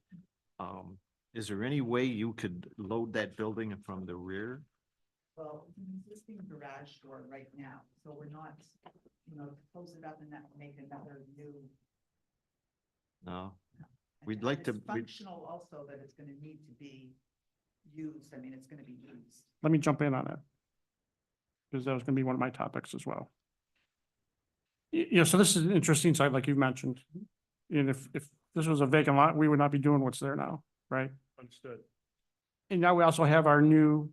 Is there any way you could load that building from the rear? Well, it's an existing garage door right now, so we're not, close it up and that make another new. No? We'd like It's to- functional also that it's gonna need to be used. I mean, it's gonna be used. Let me jump in on it. Because that was gonna be one of my topics as well. So this is an interesting site, like you mentioned. And if this was a vacant lot, we would not be doing what's there now, right? Understood. And now we also have our new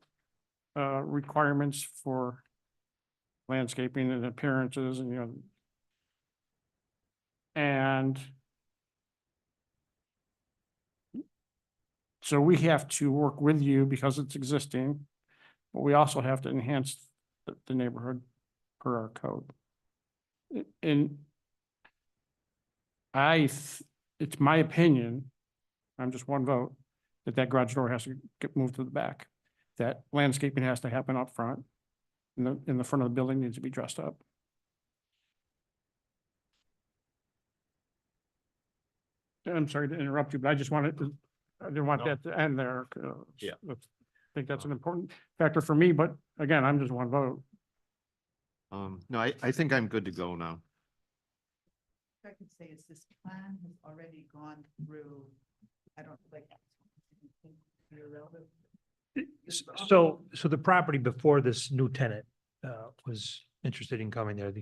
requirements for landscaping and appearances and, and so we have to work with you because it's existing, but we also have to enhance the neighborhood per our code. And it's my opinion, I'm just one vote, that garage door has to get moved to the back. That landscaping has to happen up front. In the front of the building needs to be dressed up. I'm sorry to interrupt you, but I just wanted to, I didn't want that to end there. Yeah. I think that's an important factor for me, but again, I'm just one vote. No, I think I'm good to go now. What I could say is this plan has already gone through, I don't like. You're relevant. So the property before this new tenant was interested in coming there,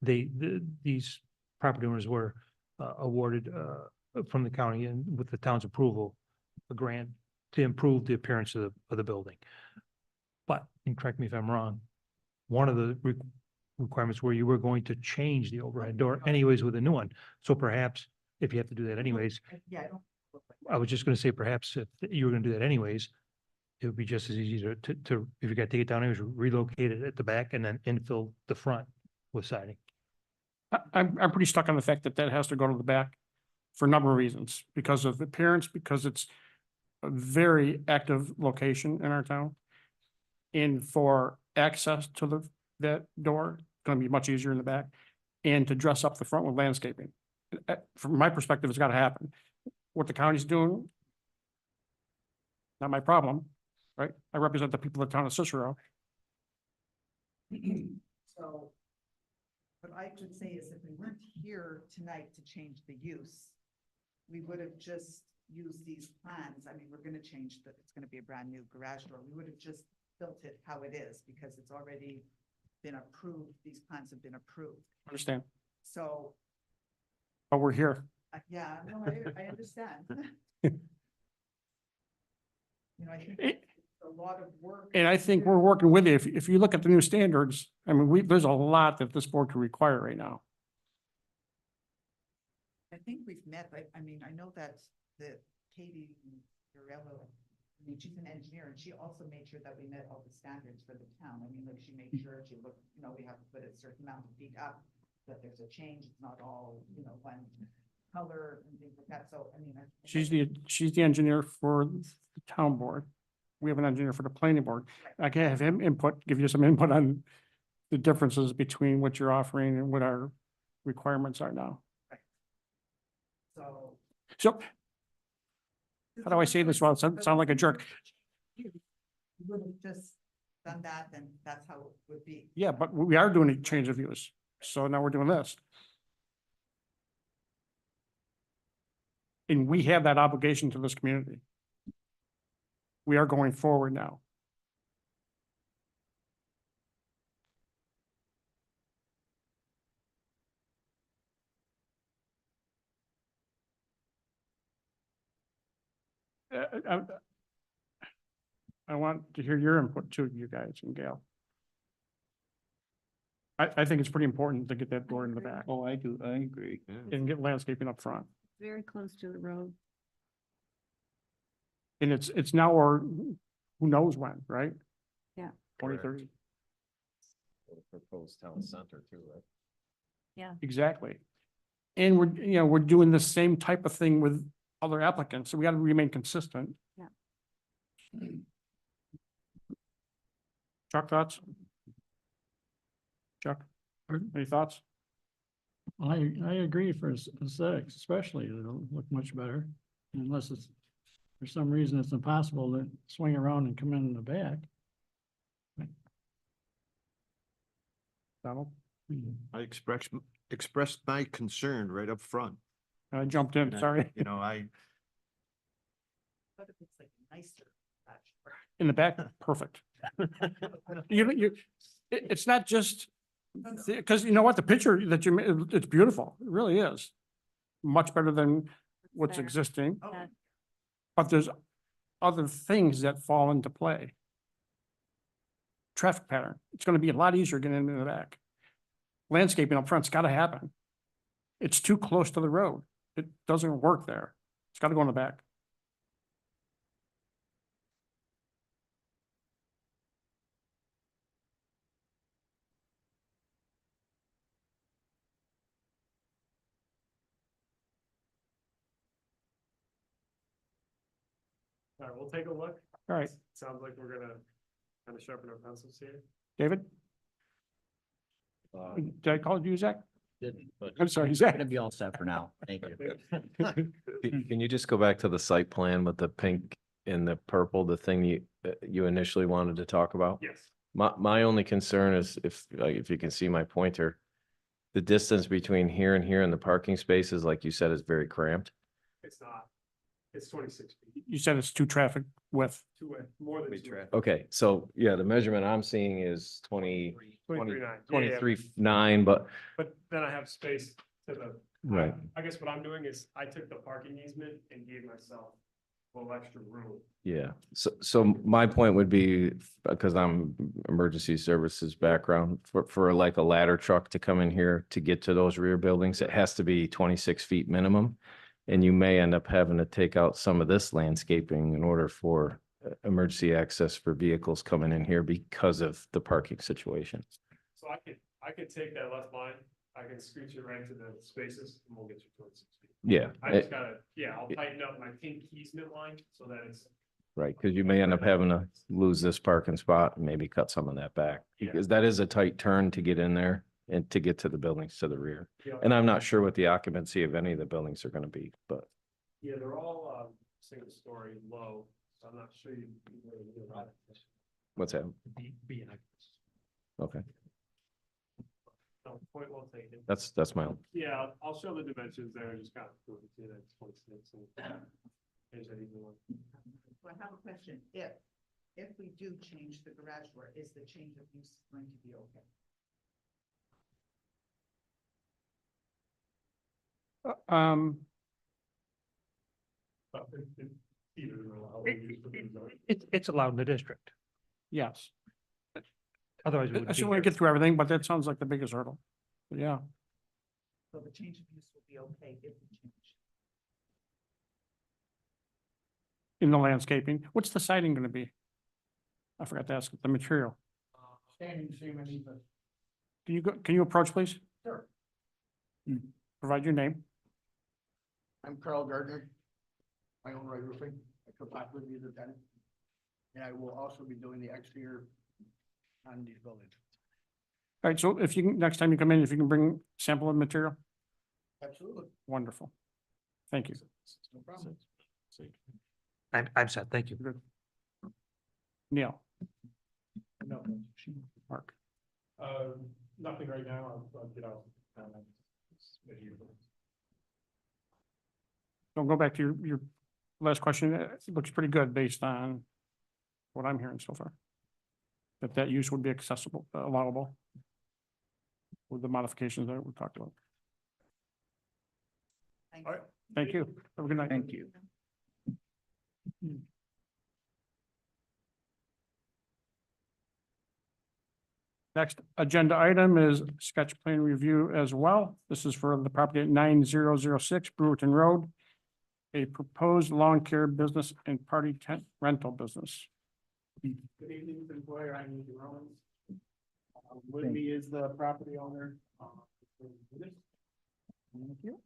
these property owners were awarded from the county and with the town's approval, a grant to improve the appearance of the building. But, and correct me if I'm wrong, one of the requirements where you were going to change the overhead door anyways with a new one. So perhaps if you have to do that anyways, Yeah, I don't. I was just gonna say perhaps if you were gonna do that anyways, it would be just as easy to, if you got to take it down, anyways, relocate it at the back and then infill the front with siding. I'm pretty stuck on the fact that has to go to the back for a number of reasons, because of appearance, because it's a very active location in our town. And for access to that door, gonna be much easier in the back, and to dress up the front with landscaping. From my perspective, it's gotta happen. What the county's doing, not my problem, right? I represent the people of the town of Cicero. So what I could say is if we weren't here tonight to change the use, we would have just used these plans. I mean, we're gonna change it's gonna be a brand new garage door. We would have just built it how it is because it's already been approved. These plans have been approved. Understand? So, But we're here. yeah, no, I understand. I think It- it's a lot of work. And I think we're working with you. If you look at the new standards, I mean, there's a lot that this board can require right now. I think we've met, I mean, I know that Katie Urello, I mean, she's an engineer and she also made sure that we met all the standards for the town. I mean, like she made sure she looked, we have to put a certain amount of feet up, that there's a change, it's not all, one color and things like that. So, I mean. She's the engineer for the town board. We have an engineer for the planning board. I can have him give you some input on the differences between what you're offering and what our requirements are now. So. So how do I say this without sound like a jerk? You would have just done that, then that's how it would be. Yeah, but we are doing a change of use. So now we're doing this. And we have that obligation to this community. We are going forward now. I want to hear your input too, you guys and Gail. I think it's pretty important to get that door in the back. Oh, I do, I agree. And get landscaping up front. Very close to the road. And it's now or who knows when, right? Yeah. 2030, Proposed town center too, right? exactly. And we're doing the same type of thing with other applicants, so we gotta remain consistent. Yeah. Chuck, thoughts? Chuck, any thoughts? I agree for aesthetics, especially, it'll look much better unless it's, for some reason, it's impossible to swing around and come in the back. Donald? I expressed my concern right up front. I jumped in, And sorry. You know, But if it's like nicer. bachelor. In the back, perfect. It's not just, because you know what, the picture that you, it's beautiful. It really is. Much better than what's There. existing, That- but there's other things that fall into play. Traffic pattern. It's gonna be a lot easier getting into the back. Landscaping up front's gotta happen. It's too close to the road. It doesn't work there. It's gotta go in the back. All right, we'll take a look. All right, Sounds like we're gonna kind of sharpen our pencils here. David? Uh, Did I call you Zach? Didn't, but I'm sorry, I'm Zach. gonna be all set for now. Thank you. Can you just go back to the site plan with the pink and the purple, the thing you initially wanted to talk about? Yes. My only concern is if you can see my pointer, the distance between here and here and the parking spaces, like you said, is very cramped. It's not. It's 26 feet. You said it's too traffic width. Two-way, more than two-way. Okay, so yeah, the measurement I'm seeing is 23.9. Yeah, 23.9, but But then I have space to the. Right. I guess what I'm doing is I took the parking easement and gave myself a little extra room. yeah, so my point would be, because I'm emergency services background, for like a ladder truck to come in here to get to those rear buildings, it has to be 26 feet minimum. And you may end up having to take out some of this landscaping in order for emergency access for vehicles coming in here because of the parking situation. So I could take that left line, I can scooch it right to the spaces and we'll get you 26 feet. Yeah, I just gotta, I'll tighten up my pink easement line so that it's. right, because you may end up having to lose this parking spot and maybe cut some of that back. Yeah. Because that is a tight turn to get in there and to get to the buildings to the rear. Yeah. And I'm not sure what the occupancy of any of the buildings are gonna be, but Yeah, they're all single story low, so I'm not sure you. what's that? Okay, No, point well taken. that's my own. Yeah, I'll show the dimensions there, just kind of prove it to you that it's 26 and. Here's that easy one. So I have a question. If we do change the garage door, is the change of use going to be okay? But either or, It's allowed in the district. Yes. Otherwise, it I would just be want to here. get through everything, but that sounds like the biggest hurdle. But yeah, So the change of use will be okay if we change. in the landscaping. What's the siding gonna be? I forgot to ask the material. Standing seam and even. Can you approach, please? Sure. Provide your name. I'm Carl Gardner. My own right roofing. I could possibly be the tenant. And I will also be doing the exterior on these buildings. All right, so if you can, next time you come in, if you can bring sample of material, Absolutely. wonderful. Thank you. No problem. I'm set. Thank you. Good. Neil, No. Mark. Nothing right now, I'll get out. Don't go back to your last question. It looks pretty good based on what I'm hearing so far. That use would be accessible, allowable with the modifications that we talked about. Thank All you. right, thank you. Have a good night. Thank you. Next agenda item is sketch plan review as well. This is for the property at 9006 Brewerton Road. A proposed lawn care business and party tent rental business. Good evening, Mr. Employer. I'm Andy Rollins. With me is the property owner. Thank you.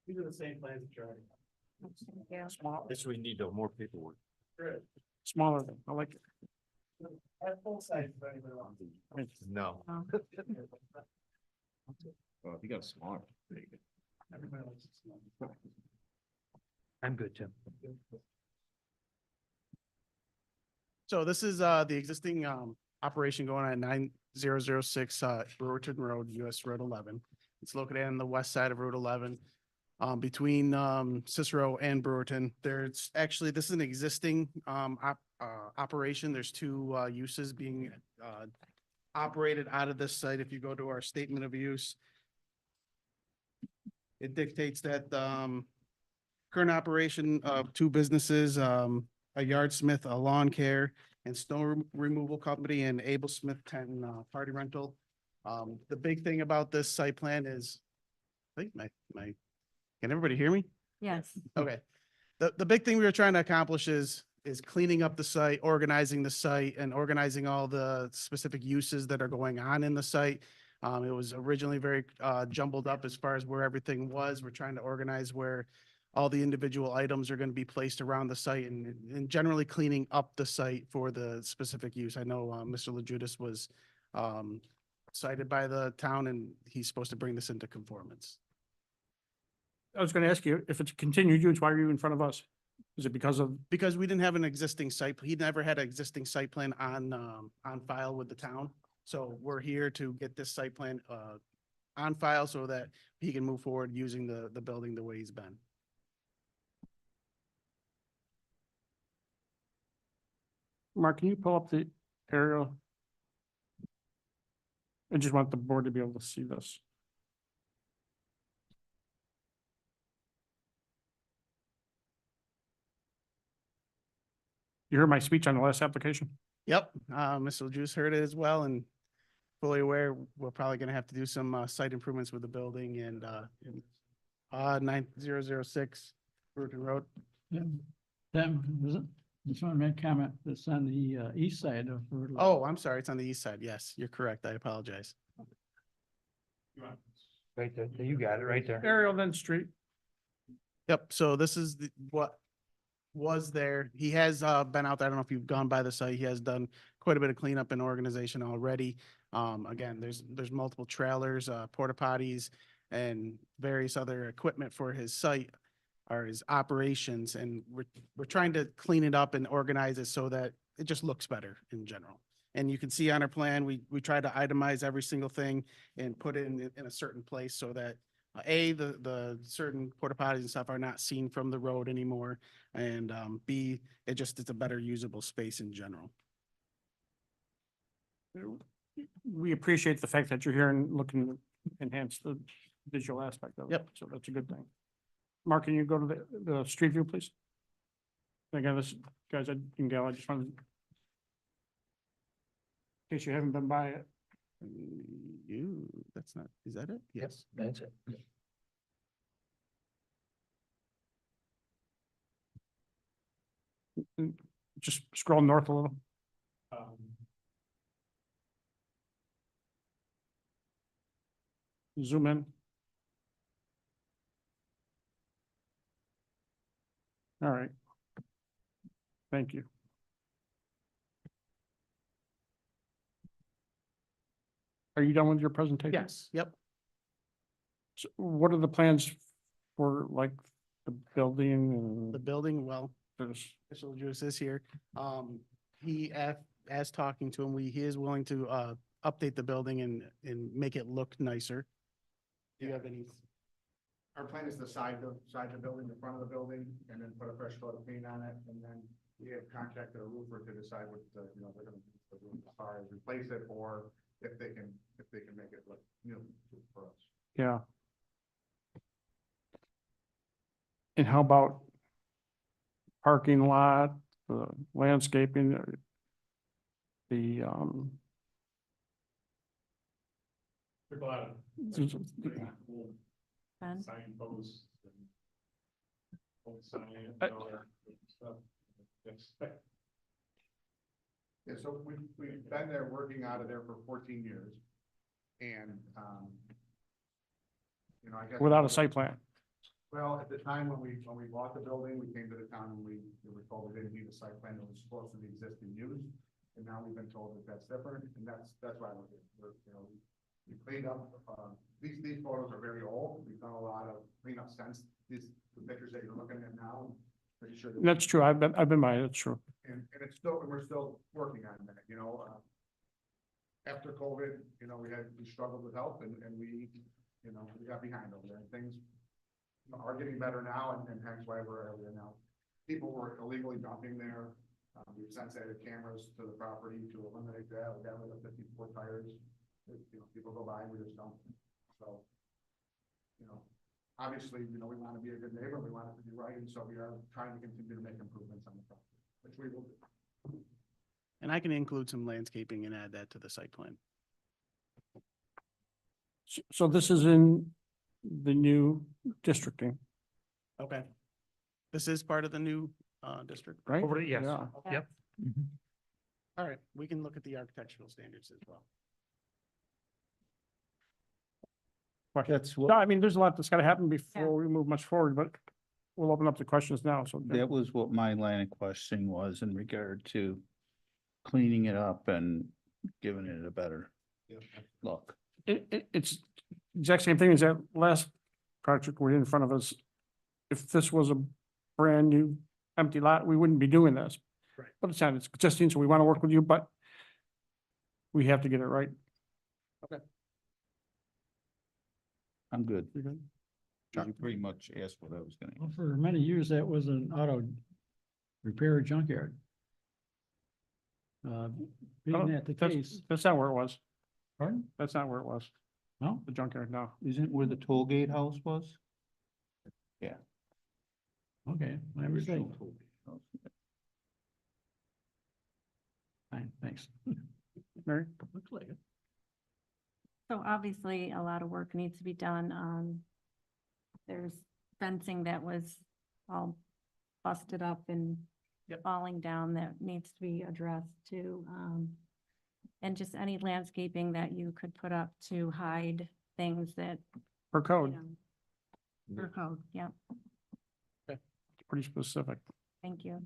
These are the same plans that you're already. Small, This we need more paperwork. Good. smaller than, I like it. At full size, if anybody wants. No. Oh. Well, if you got a smaller. Everybody likes it small. I'm good, Tim. So this is the existing operation going on at 9006 Brewerton Road, US Road 11. It's located on the west side of Route 11, between Cicero and Brewerton. There's actually, this is an existing operation. There's two uses being operated out of this site. If you go to our statement of use, it dictates that current operation of two businesses, a yardsmith, a lawn care, and snow removal company, and Able Smith Tent and Party Rental. The big thing about this site plan is, I think can everybody hear me? Yes. Okay. The big thing we were trying to accomplish is cleaning up the site, organizing the site, and organizing all the specific uses that are going on in the site. It was originally very jumbled up as far as where everything was. We're trying to organize where all the individual items are going to be placed around the site, and generally cleaning up the site for the specific use. I know Mr. LaJudas was cited by the town, and he's supposed to bring this into conformance. I was gonna ask you, if it's continued use, why are you in front of us? Is it because of, Because we didn't have an existing site, he never had an existing site plan on file with the town. So we're here to get this site plan on file so that he can move forward using the building the way he's been. Mark, can you pull up the aerial? I just want the board to be able to see this. You heard my speech on the last application? Yep, Mr. LaJuice heard it as well, and fully aware, we're probably gonna have to do some site improvements with the building and 9006 Bruton Road. Yeah. Just want to make a comment that's on the east side of Route 11. Oh, I'm sorry, it's on the east side. Yes, you're correct. I apologize. Right there, you got it right there. Aerial, then street. Yep, so this is what was there. He has been out there. I don't know if you've gone by the site. He has done quite a bit of cleanup and organization already. Again, there's multiple trailers, porta potties, and various other equipment for his site or his operations, and we're trying to clean it up and organize it so that it just looks better in general. And you can see on our plan, we try to itemize every single thing and put it in a certain place so that the certain porta potties and stuff are not seen from the road anymore, and B, it's a better usable space in general. We appreciate the fact that you're here and looking to enhance the visual aspect of it. Yep. So that's a good thing. Mark, can you go to the street view, please? Again, this, guys, and gal, I just wanted, in case you haven't been by it. That's not, is that it? Yes. That's it. Just scroll north a little. Zoom in. All right. Thank you. Are you done with your presentation? Yes, yep. So what are the plans for like the building The and building, well, there's, Mr. Juice is here. He, as talking to him, he is willing to update the building and make it look nicer. Do you have any? Our plan is the side the building, the front of the building, and then put a fresh coat of paint on it, and then we have contracted a roofer to decide what, they're gonna do to the roof, as far as replace it, or if they can make it look new for us. yeah. And how about parking lot, the landscaping, the, There's a lot of cool Ben? signposts and old sign and all that stuff. Yes. Yeah, so we've been there, working out of there for 14 years. And, I guess. without a site plan? Well, at the time when we bought the building, we came to the town and we were told we didn't need a site plan, it was supposed to be existing use. And now we've been told that that's different, and that's why we're here. We cleaned up, these photos are very old. We've done a lot of cleanup since the pictures that you're looking at now. Pretty sure. That's true. I've been by it. That's true. And it's still, we're still working on that, after COVID, we struggled with health and we we got behind over there, and things are getting better now, and hence why we're there now. People were illegally dumping there. We've sensitive cameras to the property to eliminate that. We got rid of 54 tires. People go by and we just dump them. So, obviously, we want to be a good neighbor. We want it to be right. And so we are trying to continue to make improvements on the property, which we will do. And I can include some landscaping and add that to the site plan. So this is in the new districting, Okay. This is part of the new district. right? Over to, yes, Yeah. yep. All right, we can look at the architectural standards as well. That's No, what, I mean, there's a lot that's gotta happen before we move much forward, but we'll open up the questions now, so. that was what my line of questioning was in regard to cleaning it up and giving it a better look. It's exact same thing as that last project we had in front of us. If this was a brand new empty lot, we wouldn't be doing this. Right. But it's not, it's existing, so we want to work with you, but we have to get it right. I'm good. You good? You pretty much asked what I was gonna. Well, for many years, that was an auto repair junkyard. Oh, Being that the case, That's not where it was. pardon? That's not where it was. No? The junkyard, no. Isn't where the toll gate house was? Yeah. Okay, whatever you say. Original toll gate house. Fine, thanks. Mary? Looks like it. So obviously, a lot of work needs to be done. There's fencing that was all busted up and falling down that needs to be addressed too. And just any landscaping that you could put up to hide things that, Per you code, know, per code, yeah, pretty specific. thank you.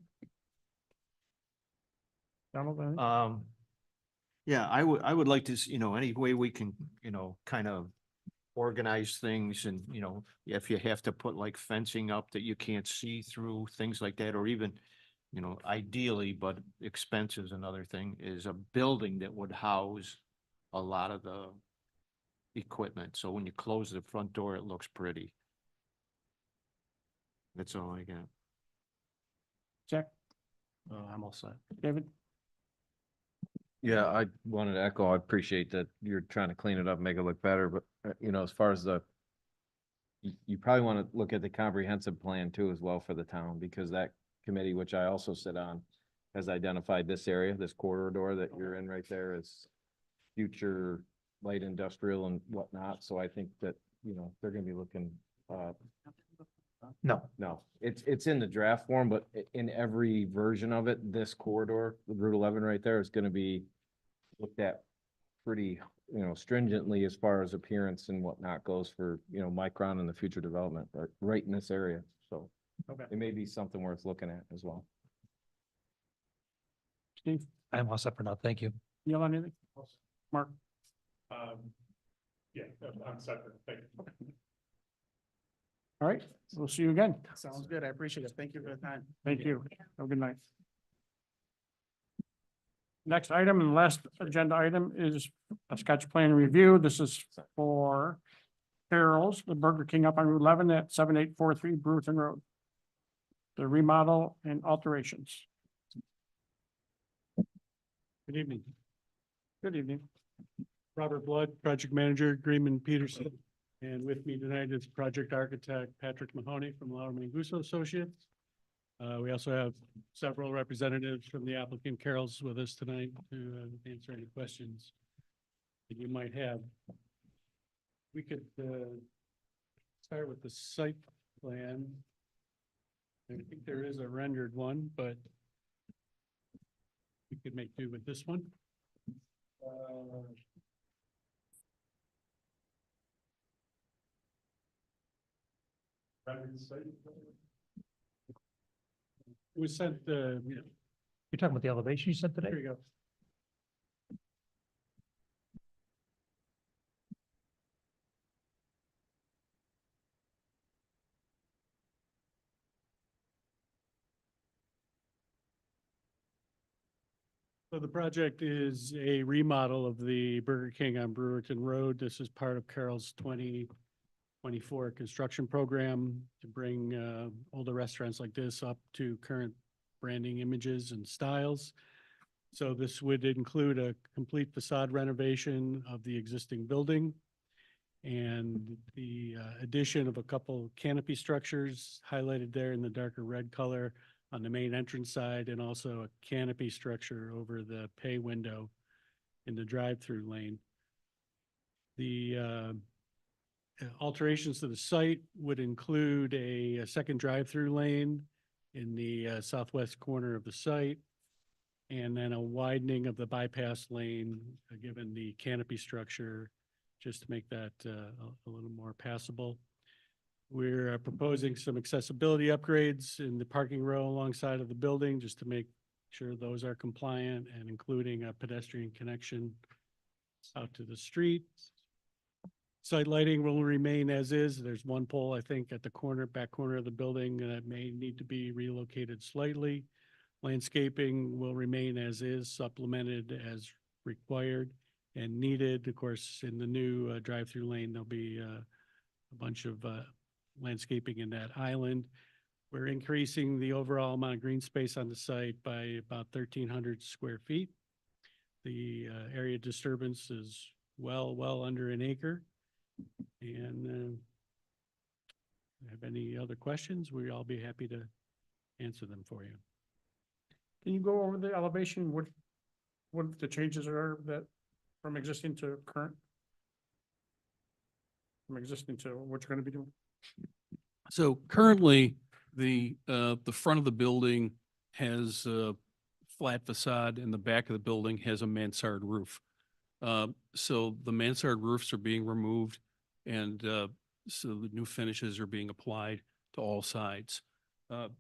Donald, anything? Yeah, I would like to, any way we can, kind of organize things and, if you have to put like fencing up that you can't see through, things like that, or even, ideally, but expense is another thing, is a building that would house a lot of the equipment. So when you close the front door, it looks pretty. That's all I got. Jack, I'm all set. David? Yeah, I wanted to echo, I appreciate that you're trying to clean it up, make it look better, but, as far as you probably want to look at the comprehensive plan too as well for the town, because that committee, which I also sit on, has identified this area, this corridor that you're in right there as future light industrial and whatnot, so I think that, they're gonna be looking, No, it's in the draft form, but in every version of it, this corridor, the Route 11 right there is gonna be looked at pretty, stringently as far as appearance and whatnot goes for, Micron and the future development, right in this area. So Okay. it may be something worth looking at as well. Steve? I'm all set for now, thank you. You have anything? Mark? Yeah, I'm set. Thank you. All right, we'll see you again. Sounds good. I appreciate it. Thank you for the time. Thank you. Have a good night. Next item and last agenda item is a sketch plan review. This is for Carol's, the Burger King up on Route 11 at 7843 Brewerton Road. The remodel and alterations. Good evening. Good evening. Robert Blood, Project Manager, Greenman Peterson. And with me tonight is Project Architect Patrick Mahoney from Lauer Manguso Associates. We also have several representatives from the applicant Carol's with us tonight to answer any questions that you might have. We could start with the site plan. I think there is a rendered one, but we could make do with this one. It was sent, You're talking about the elevation you sent today? here you go. So the project is a remodel of the Burger King on Brewerton Road. This is part of Carol's 20 24 construction program to bring older restaurants like this up to current branding images and styles. So this would include a complete facade renovation of the existing building and the addition of a couple canopy structures highlighted there in the darker red color on the main entrance side, and also a canopy structure over the pay window in the drive-through lane. The alterations to the site would include a second drive-through lane in the southwest corner of the site, and then a widening of the bypass lane, given the canopy structure, just to make that a little more passable. We're proposing some accessibility upgrades in the parking row alongside of the building, just to make sure those are compliant, and including a pedestrian connection out to the street. Site lighting will remain as is. There's one pole, I think, at the corner, back corner of the building that may need to be relocated slightly. Landscaping will remain as is, supplemented as required and needed. Of course, in the new drive-through lane, there'll be a bunch of landscaping in that island. We're increasing the overall amount of green space on the site by about 1,300 square feet. The area disturbance is well under an acre. And have any other questions, I'll be happy to answer them for you. Can you go over the elevation, what the changes are that from existing to current? From existing to what you're gonna be doing? So currently, the front of the building has a flat facade and the back of the building has a mansard roof. So the mansard roofs are being removed, and so the new finishes are being applied to all sides. So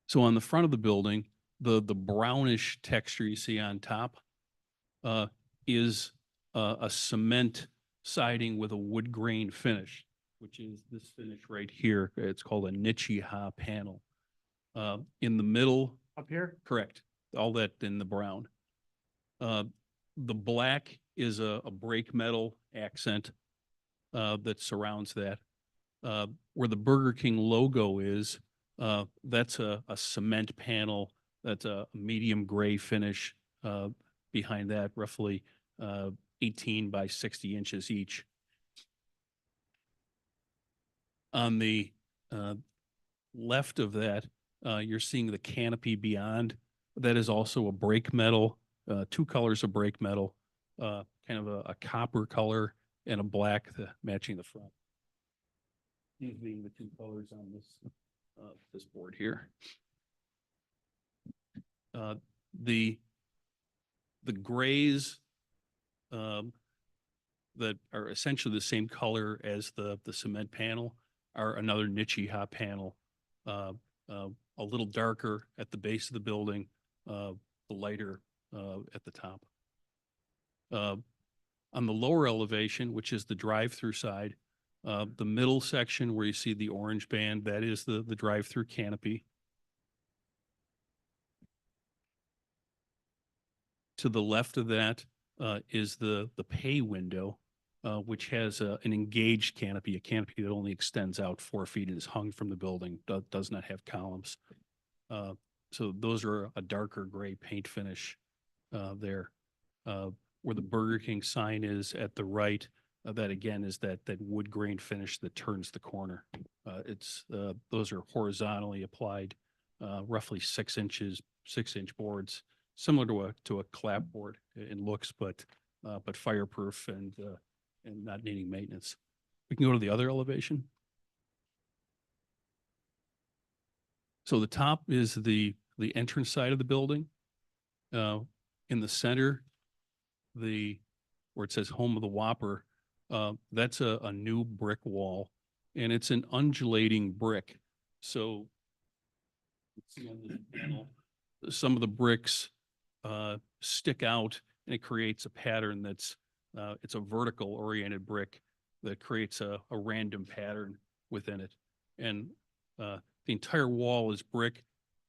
so on the front of the building, the brownish texture you see on top is a cement siding with a wood grain finish, which is this finish right here. It's called a Nichiha panel. In the middle. Up here? Correct. All that in the brown. The black is a brake metal accent that surrounds that. Where the Burger King logo is, that's a cement panel. That's a medium gray finish behind that, roughly 18 by 60 inches each. On the left of that, you're seeing the canopy beyond. That is also a brake metal, two colors of brake metal, kind of a copper color and a black matching the front. These being the two colors on this board here. The grays that are essentially the same color as the cement panel are another Nichiha panel, a little darker at the base of the building, the lighter at the top. On the lower elevation, which is the drive-through side, the middle section where you see the orange band, that is the drive-through canopy. To the left of that is the pay window, which has an engaged canopy, a canopy that only extends out 4 feet and is hung from the building, does not have columns. So those are a darker gray paint finish there. Where the Burger King sign is at the right, that again is that wood grain finish that turns the corner. Those are horizontally applied, roughly 6 inches, 6-inch boards, similar to a clapboard in looks, but fireproof and not needing maintenance. We can go to the other elevation. So the top is the entrance side of the building. In the center, where it says Home of the Whopper, that's a new brick wall, and it's an undulating brick. So see on this panel, some of the bricks stick out, and it creates a pattern that's it's a vertical oriented brick that creates a random pattern within it. And the entire wall is brick.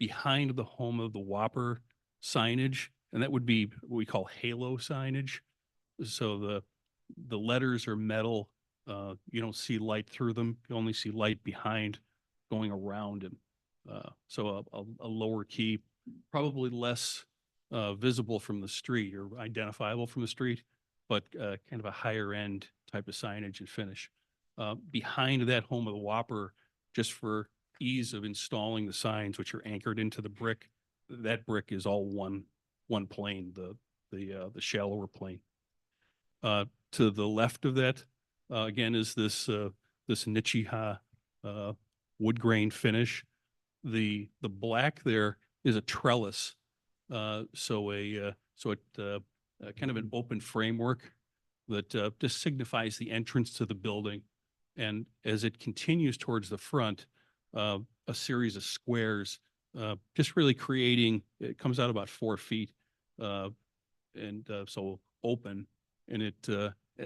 behind the home of the Whopper signage, and that would be what we call halo signage. So the letters are metal. You don't see light through them. You only see light behind going around them. So a lower key, probably less visible from the street or identifiable from the street, but kind of a higher end type of signage and finish. Behind that home of the Whopper, just for ease of installing the signs, which are anchored into the brick, that brick is all one plane, the shallower plane. To the left of that, again, is this Nichiha wood grain finish. The black there is a trellis, so it kind of an open framework that just signifies the entrance to the building. And as it continues towards the front, a series of squares, just really creating, it comes out about 4 feet, so open, and it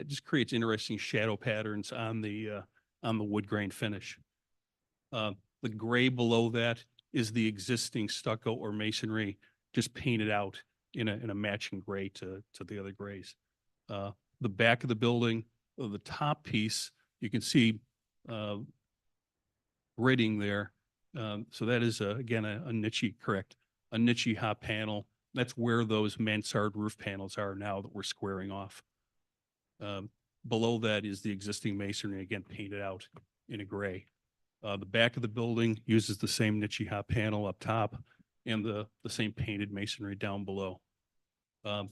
just creates interesting shadow patterns on the wood grain finish. The gray below that is the existing stucco or masonry, just painted out in a matching gray to the other grays. The back of the building, the top piece, you can see gridding there. So that is again a Nichiha panel. That's where those mansard roof panels are now that we're squaring off. Below that is the existing masonry, again painted out in a gray. The back of the building uses the same Nichiha panel up top and the same painted masonry down below. On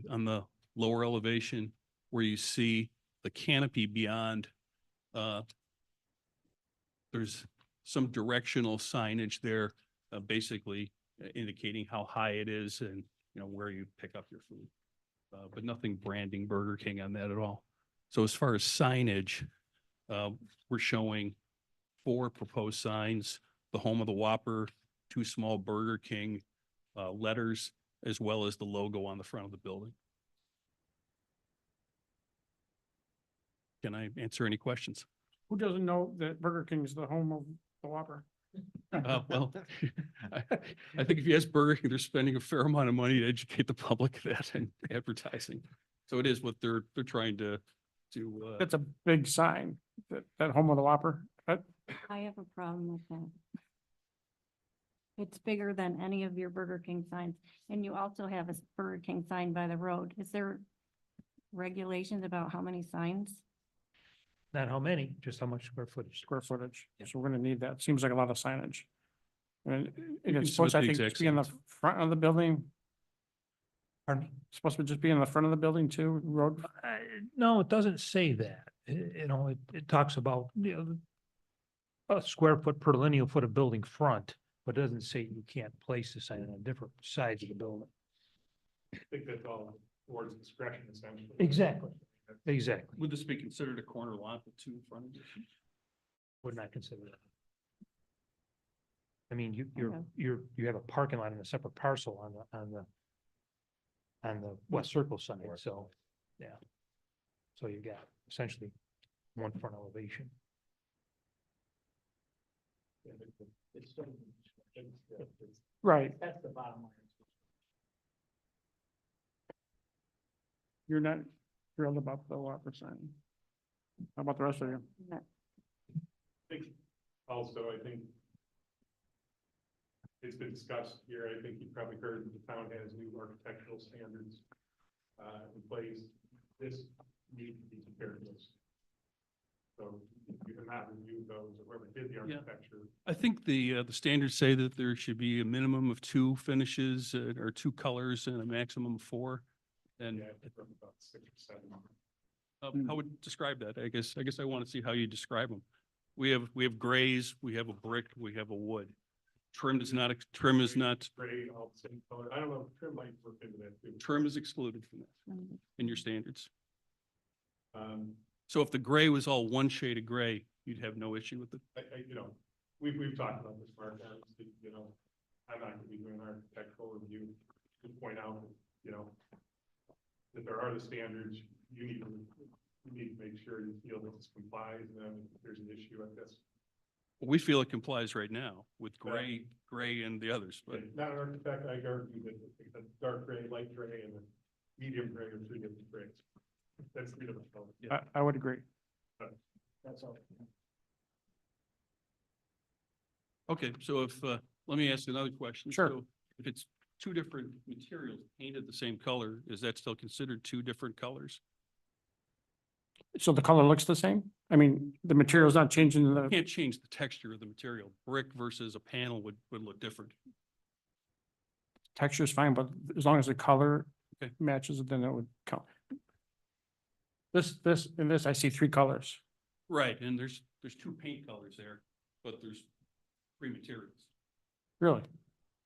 the lower elevation where you see the canopy beyond, there's some directional signage there, basically indicating how high it is and where you pick up your food. But nothing branding Burger King on that at all. So as far as signage, we're showing 4 proposed signs: the home of the Whopper, 2 small Burger King letters, as well as the logo on the front of the building. Can I answer any questions? Who doesn't know that Burger King is the home of the Whopper? Well, I think if you ask Burger King, they're spending a fair amount of money to educate the public of that and advertising. So it is what they're trying to. That's a big sign, that home of the Whopper. I have a problem with that. It's bigger than any of your Burger King signs, and you also have a Burger King sign by the road. Is there regulations about how many signs? Not how many, just how much square footage. Square footage. So we're gonna need that. Seems like a lot of signage. And can it's supposed, submit I the think, exact to be in the signs. front of the building. Pardon me? Supposed to just be in the front of the building too, road. No, it doesn't say that. It talks about, a square foot per lineal foot of building front, but it doesn't say you can't place the sign on different sides of the building. I think that's all towards discretion essentially. Exactly. Exactly. Would this be considered a corner lot with 2 frontages? Would not consider that. I mean, you have a parking lot in a separate parcel on the West Circle side, so, yeah. So you got essentially 1 front elevation. Right. That's the bottom line. You're not thrilled about the Whopper sign. How about the rest of you? I think also, I think it's been discussed here. I think you've probably heard that the town has new architectural standards in place. This needs to be compared to those. So you have not reviewed those or whoever did the architecture. I think the standards say that there should be a minimum of 2 finishes or 2 colors and a maximum of 4. And Yeah, I think we're about 6 or 7. how would describe that? I guess I want to see how you describe them. We have grays, we have a brick, we have a wood. Trim is not Gray, all the same color. I don't know, trim might work into that too. trim is excluded from that in your standards. Um, So if the gray was all one shade of gray, you'd have no issue with it. We've talked about this, Mark, obviously, I'm not gonna be doing an architectural review to point out, that there are the standards, you need to make sure you feel that this complies, and then if there's an issue, I guess We feel it complies right now with gray and the others, but Not an architect, I argue that the dark gray, light gray, and the medium gray are three different grays. That's three different colors. I would agree. That's all. okay, so if, let me ask another question. Sure. So if it's two different materials painted the same color, is that still considered two different colors? So the color looks the same? I mean, the material's not changing You the, can't change the texture of the material. Brick versus a panel would look different. texture's fine, but as long as the color Okay. matches it, then it would count. In this, I see three colors. Right, and there's two paint colors there, but there's three materials. Really?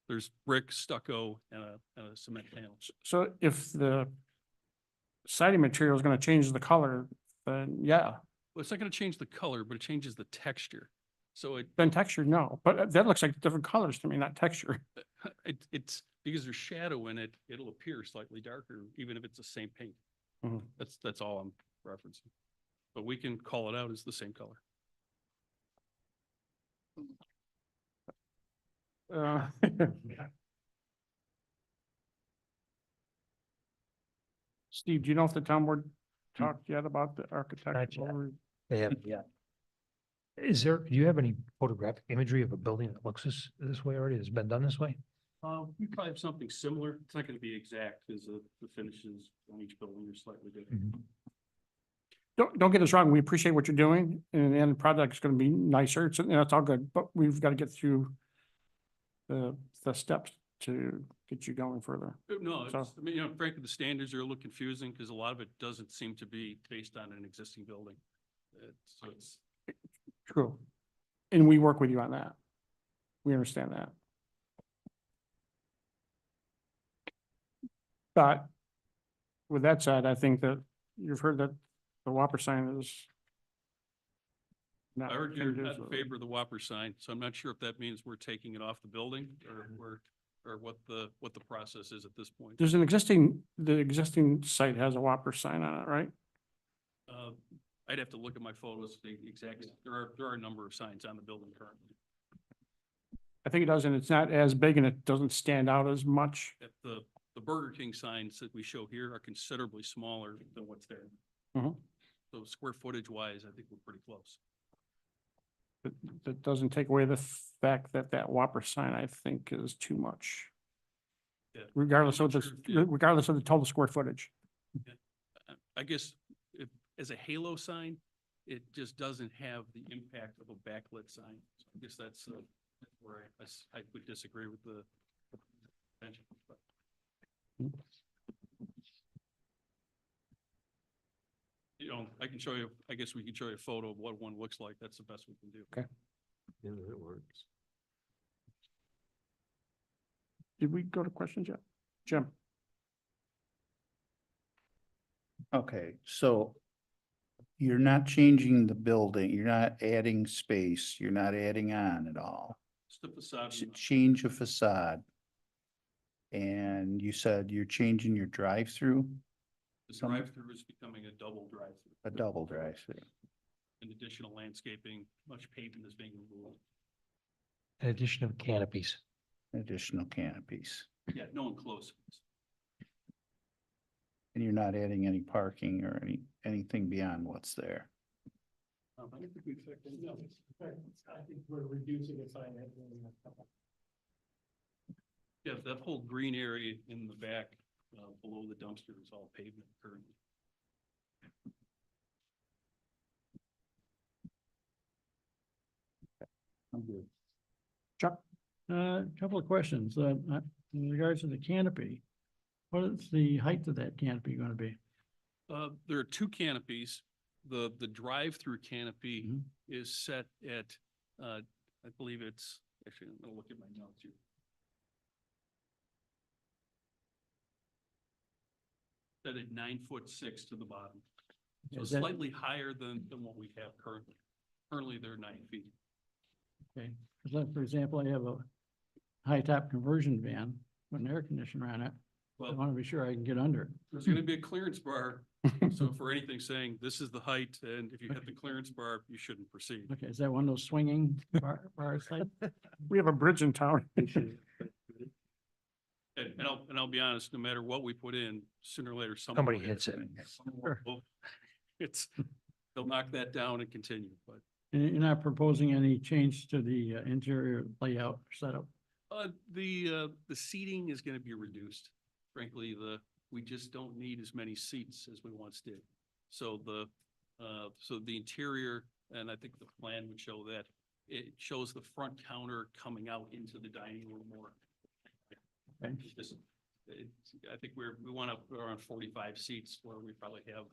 There's brick, stucco, and a cement panel. So if the siding material is gonna change the color, then yeah, Well, it's not gonna change the color, but it changes the texture. So then texture, no, but that looks like different colors to me, not texture. it's, because there's shadow in it, it'll appear slightly darker, even if it's the same paint. Mhm. That's all I'm referencing. But we can call it out as the same color. Uh, Steve, do you know if the town board talked yet about the architectural? They haven't yet. Is there, do you have any photographic imagery of a building that looks this way already, that's been done this way? We probably have something similar. It's not gonna be exact because the finishes on each building are slightly different. Don't get us wrong, we appreciate what you're doing, and the end product is gonna be nicer, it's, that's all good, but we've got to get through the steps to get you going further. No, it's, So- I mean, frankly, the standards are a little confusing because a lot of it doesn't seem to be based on an existing building. So it's, True. And we work with you on that. We understand that. But with that said, I think that you've heard that the Whopper sign is not I heard you're not in conducive. favor of the Whopper sign, so I'm not sure if that means we're taking it off the building or what the process is at this point. There's the existing site has a Whopper sign on it, right? I'd have to look at my photos, the exact, there are a number of signs on the building currently. I think it does, and it's not as big and it doesn't stand out as much. At the Burger King signs that we show here are considerably smaller than what's there. Mhm. So square footage wise, I think we're pretty close. But that doesn't take away the fact that that Whopper sign, I think, is too much. Yeah. Regardless I'm of not the, sure if you- regardless of the total square footage. I guess if, as a halo sign, it just doesn't have the impact of a backlit sign. So I guess that's where I would disagree with the mention. But you know, I can show you, I guess we can show you a photo of what one looks like. That's the best we can do. Okay. Yeah, it works. Did we go to questions yet? Jim? Okay, so you're not changing the building, you're not adding space, you're not adding on at all. It's the facade. Change of facade. And you said you're changing your drive-through, The drive-through is becoming a double drive-through. a double drive-through. And additional landscaping, much pavement is being removed. An addition of canopies. Additional canopies. Yeah, no enclosed. And you're not adding any parking or anything beyond what's there. I think we affected, no, I think we're reducing it by that. yeah, that whole green area in the back, below the dumpster is all pavement currently. I'm good. Chuck? Couple of questions, in regards to the canopy. What is the height of that canopy gonna be? There are two canopies. The drive-through canopy is set at, I believe it's, actually, I'm gonna look at my notes here. Set at 9'6" to the bottom. So Is that- slightly higher than what we have currently. Currently, they're 9 feet. Okay, 'cause like, for example, I have a high top conversion van with an air conditioner on it. I want to be sure I can get under it. There's gonna be a clearance bar, so for anything saying this is the height, and if you hit the clearance bar, you shouldn't proceed. Okay, is that one of those swinging bars type? We have a bridge in town. And I'll be honest, no matter what we put in, sooner or later, somebody. Somebody hits it. It's, they'll knock that down and continue, but, And you're not proposing any change to the interior layout setup? the seating is gonna be reduced. Frankly, we just don't need as many seats as we once did. So the interior, and I think the plan would show that, it shows the front counter coming out into the dining room more. Okay. I think we want up around 45 seats where we probably have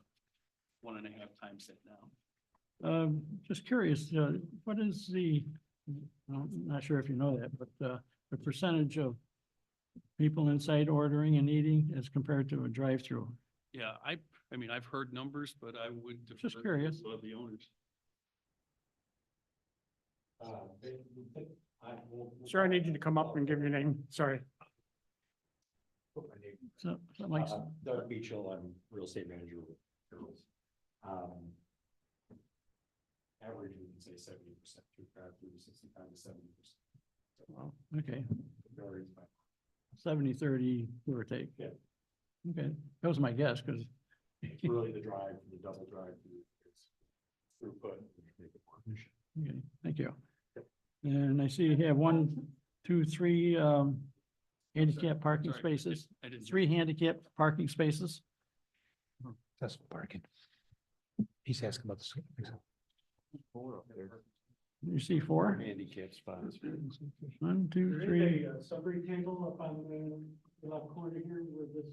1.5 times that now. Just curious, what is I'm not sure if you know that, but the percentage of people inside ordering and eating as compared to a drive-through? Yeah, I mean, I've heard numbers, but I would. Just defer curious. to The owners. Sir, I need you to come up and give your name. Sorry. So, like, Doug Beachell, I'm real estate manager with Girls. Average, we can say 70% to drive-through, 65 to 70%. okay, It varies by 70-30, give or take. Yeah. Okay, that was my guess, because. It's really the drive, the double drive is throughput. Okay, thank you. And I see you have 1, 2, 3 handicap parking Sorry, spaces, I didn't. 3 handicap parking spaces. That's parking. He's asking about the. You see 4? Handicap spots. 1, 2, There 3. is a summary table up on the left corner here where this,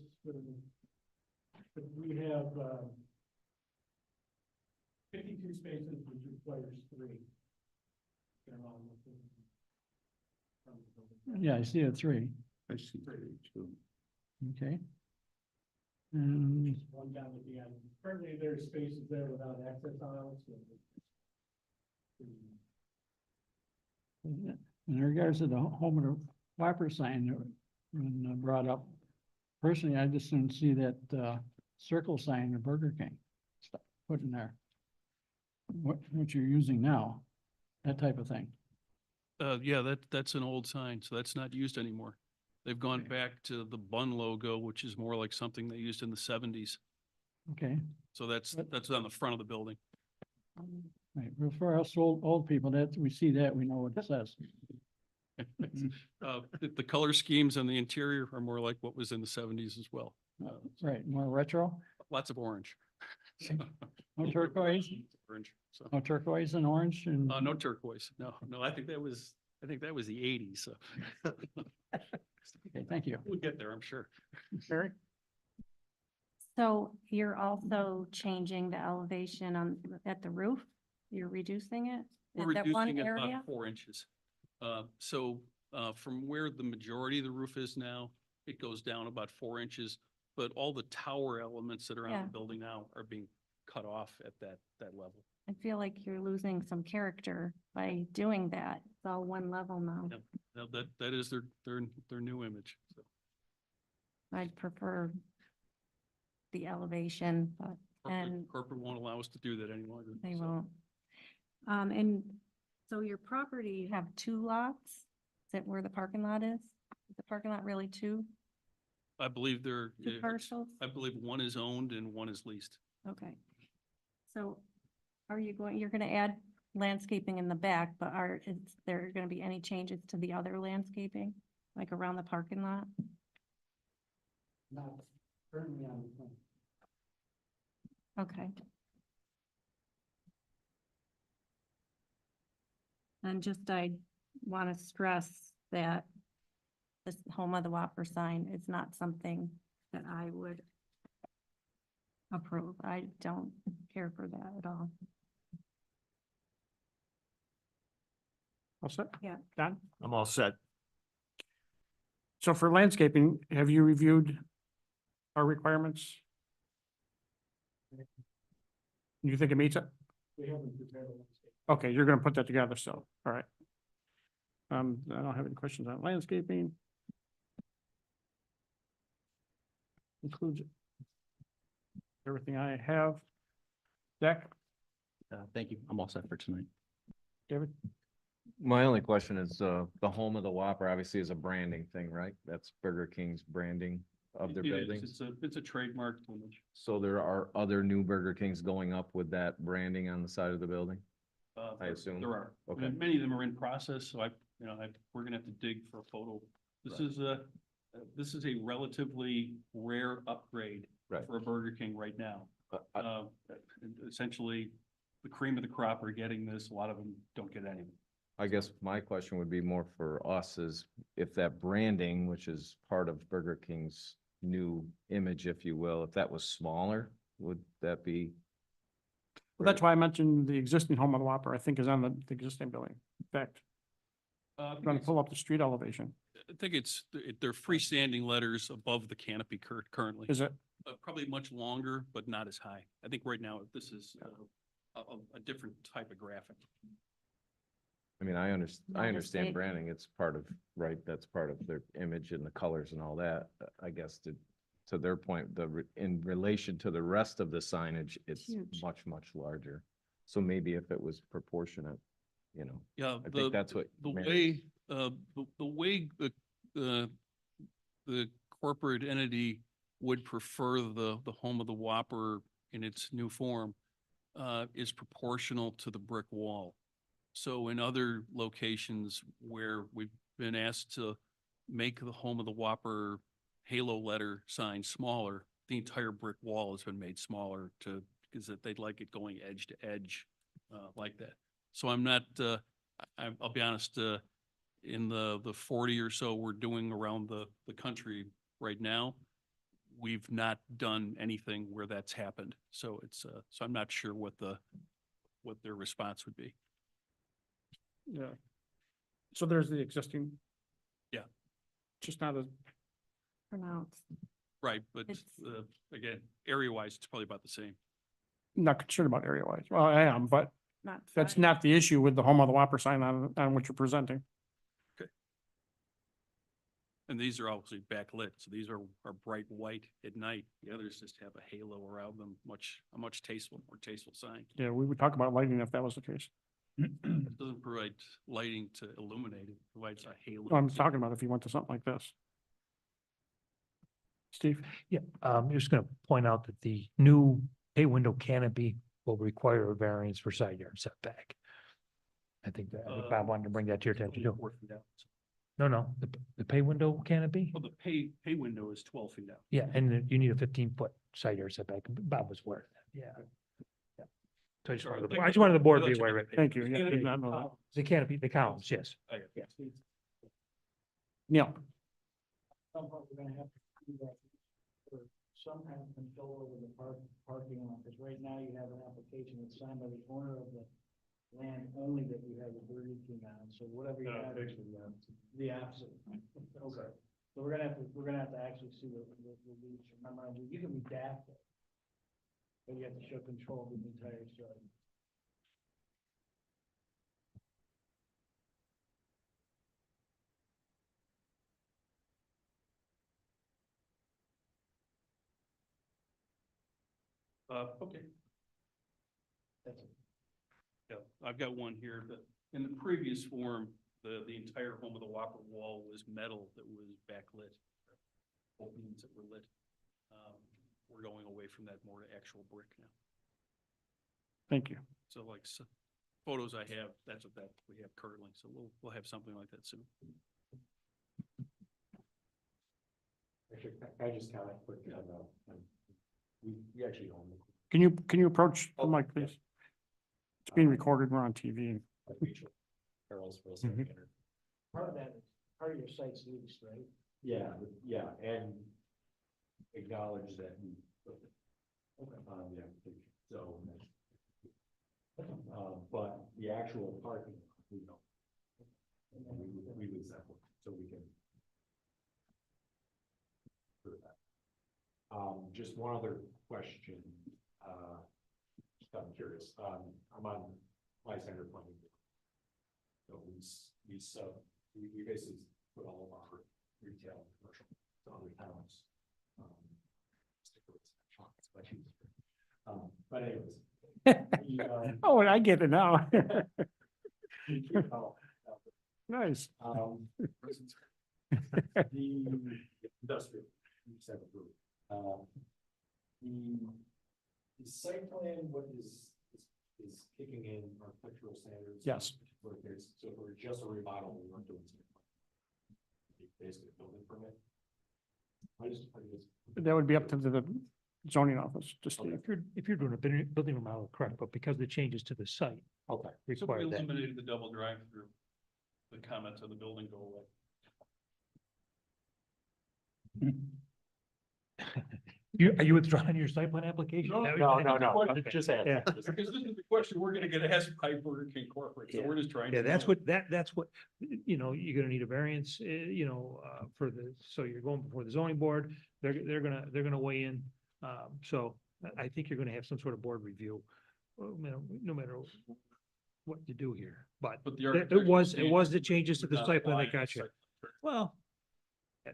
we have, 52 spaces, which requires 3. Yeah, I see a 3. I see. Okay. And One down at the end. Currently, there's spaces there without access aisles. in regards to the home of the Whopper sign that was brought up, personally, I just didn't see that circle sign of Burger King put in there. What you're using now, that type of thing. Yeah, that's an old sign, so that's not used anymore. They've gone back to the bun logo, which is more like something they used in the 70s. Okay, So that's on the front of the building. right. Well, for us old people, that we see that, we know what it says. The color schemes on the interior are more like what was in the 70s as well. Right, more retro, Lots of orange. no turquoise, Orange, so. no turquoise and orange and. No turquoise. No, I think that was the 80s, so. Okay, thank you. We'll get there, I'm sure. Mary? So you're also changing the elevation at the roof? You're reducing it? We're Is that one reducing it area? about 4 inches. From where the majority of the roof is now, it goes down about 4 inches. But all the tower elements that are on Yeah. the building now are being cut off at that level. I feel like you're losing some character by doing that. It's all one level now. Yep. Now that is their new image. So I'd prefer the elevation, but, and corporate won't allow us to do that any longer. they so. won't. And so your property, you have 2 lots? Is that where the parking lot is? Is the parking lot really 2? I believe 2 parcels? I believe one is owned and one is leased. Okay. So you're gonna add landscaping in the back, but is there gonna be any changes to the other landscaping? Like around the parking lot? Not currently on the plan. Okay. And just, I want to stress that this home of the Whopper sign is not something that I would approve. I don't care for that at all. All set? Yeah. Don? I'm all set. So for landscaping, have you reviewed our requirements? Do you think it meets it? We haven't prepared a landscape. Okay, you're gonna put that together, so, all right. I don't have any questions on landscaping. includes everything I have. Zach, Thank you. I'm all set for tonight. David? My only question is, the home of the Whopper obviously is a branding thing, right? That's Burger King's branding of their It is. buildings. It's a trademark image. So there are other new Burger Kings going up with that branding on the side of the building? I assume. There are. Okay. And many of them are in process, so we're gonna have to dig for a photo. Right. This is a relatively rare upgrade Right. for a Burger King right now. Essentially, the cream of the crop are getting this. A lot of them don't get anything. I guess my question would be more for us is if that branding, which is part of Burger King's new image, if you will, if that was smaller, would that be? Well, that's why I mentioned the existing home of the Whopper, I think is on the existing building. In fact, I'm gonna pull up the street elevation. I think they're freestanding letters above the canopy currently. Is it? Probably much longer, but not as high. I think right now this is a different type of graphic. I mean, I No, understand they- branding. It's part of, right, that's part of their image and the colors and all that. I guess to their point, in relation to the rest of the signage, it's Huge. much, much larger. So maybe if it was proportionate, you know, Yeah, I think that's what. the Mary- way, the way the corporate entity would prefer the home of the Whopper in its new form is proportional to the brick wall. So in other locations where we've been asked to make the home of the Whopper halo letter sign smaller, the entire brick wall has been made smaller because that they'd like it going edge to edge like that. So I'm not, I'll be honest, in the 40 or so we're doing around the country right now, we've not done anything where that's happened. So so I'm not sure what their response would be. Yeah. So there's the existing. Yeah. Just not as, Pronounced. Right, but It's- again, area wise, it's probably about the same. not concerned about area wise. Well, I am, but Not. that's fine. not the issue with the home of the Whopper sign on what you're presenting. And these are obviously backlit, so these are bright white at night. The others just have a halo around them, more tasteful sign. Yeah, we would talk about lighting if that was the case. It doesn't provide lighting to illuminate it, provides a halo. I'm talking about if you went to something like this. Steve? Yeah, I'm just gonna point out that the new pay window canopy will require a variance for side yard setback. I think Bob wanted to bring that to your attention too. No, the pay window canopy? Well, the pay window is 12 feet out. Yeah, and then you need a 15-foot side yard setback. Bob was aware of that, yeah. Yeah. So I just wanted the board to be aware of it. Thank you. Yeah, I did not know that. The canopy, the columns, yes. Neil? Somehow we're gonna have to do that for some kind of control over the parking lot, because right now you have an application that's signed by the owner of the land only that you have a Burger King on, so whatever you have. The opposite. Okay. So we're gonna have to actually see the lease, remember, you can redact it. But you have to show control of the entire site. Okay. That's it. Yeah, I've got one here, but in the previous form, the entire home of the Whopper wall was metal that was backlit. Openings that were lit. We're going away from that more to actual brick now. Thank you. So like photos I have, that's what we have currently. So we'll have something like that soon. Actually, I just comment quickly on we actually own the. Can you approach the mic, please? It's being recorded. We're on TV. Carol's for Mhm. Part of that, part of your site's leased, right? Yeah, and acknowledge that we. Yeah, so. But the actual parking, we don't. And we would settle, so we can. Prove that. Just one other question, just I'm curious, I'm on my center planning. So we basically put all of our retail and commercial to other towns. much easier. But anyways. Oh, I get it now. Oh, Nice. The industrial, you said approved. The site plan, what is kicking in architectural standards? Yes. So if we're just a remodel, we weren't doing site plan. Basically, a building permit. That would be up to the zoning office, just to, If you're doing a building remodel, correct, but because the changes to the site. Okay. So we Require that. eliminated the double drive-through. The comments of the building go away. Are you withdrawing your site plan application? No, Okay. Just ask. Yeah. Because this is the question we're gonna get asked by Burger King corporate, so we're just trying. Yeah, to that's know. that's what, you're gonna need a variance, for so you're going before the zoning board, they're gonna weigh in. So I think you're gonna have some sort of board review, no matter what to do here, but But the it architectural was standards the changes to would the not site plan apply that to got you. site plan. Well,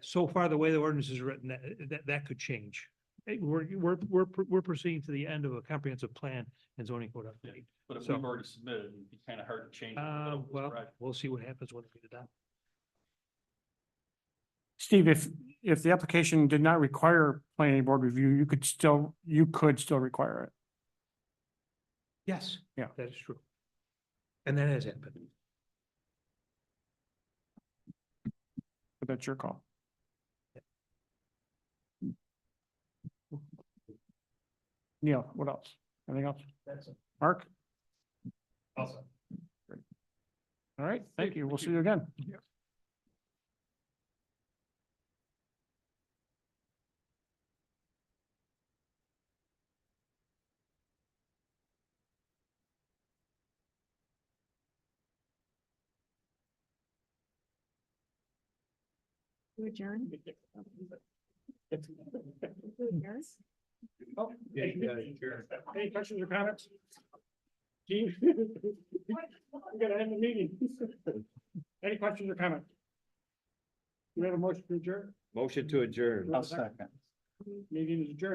so far, the way the ordinance is written, that could change. We're proceeding to the end of a comprehensive plan and zoning code update. But if So- we've already submitted, it'd be kind of hard to change. it in the middle of this Well, project. we'll see what happens when we get it done. Steve, if the application did not require planning board review, you could still require it. Yes. Yeah. That is true. And that has happened. But that's your call. Neil, what else? Anything else? That's it. Mark? Also. All right, thank you. We'll see you again. You adjourn? Oh, any questions or comments? Gene? We gotta end the meeting. Any questions or comments? Do we have a motion to adjourn? Motion to adjourn. Meeting is adjourned.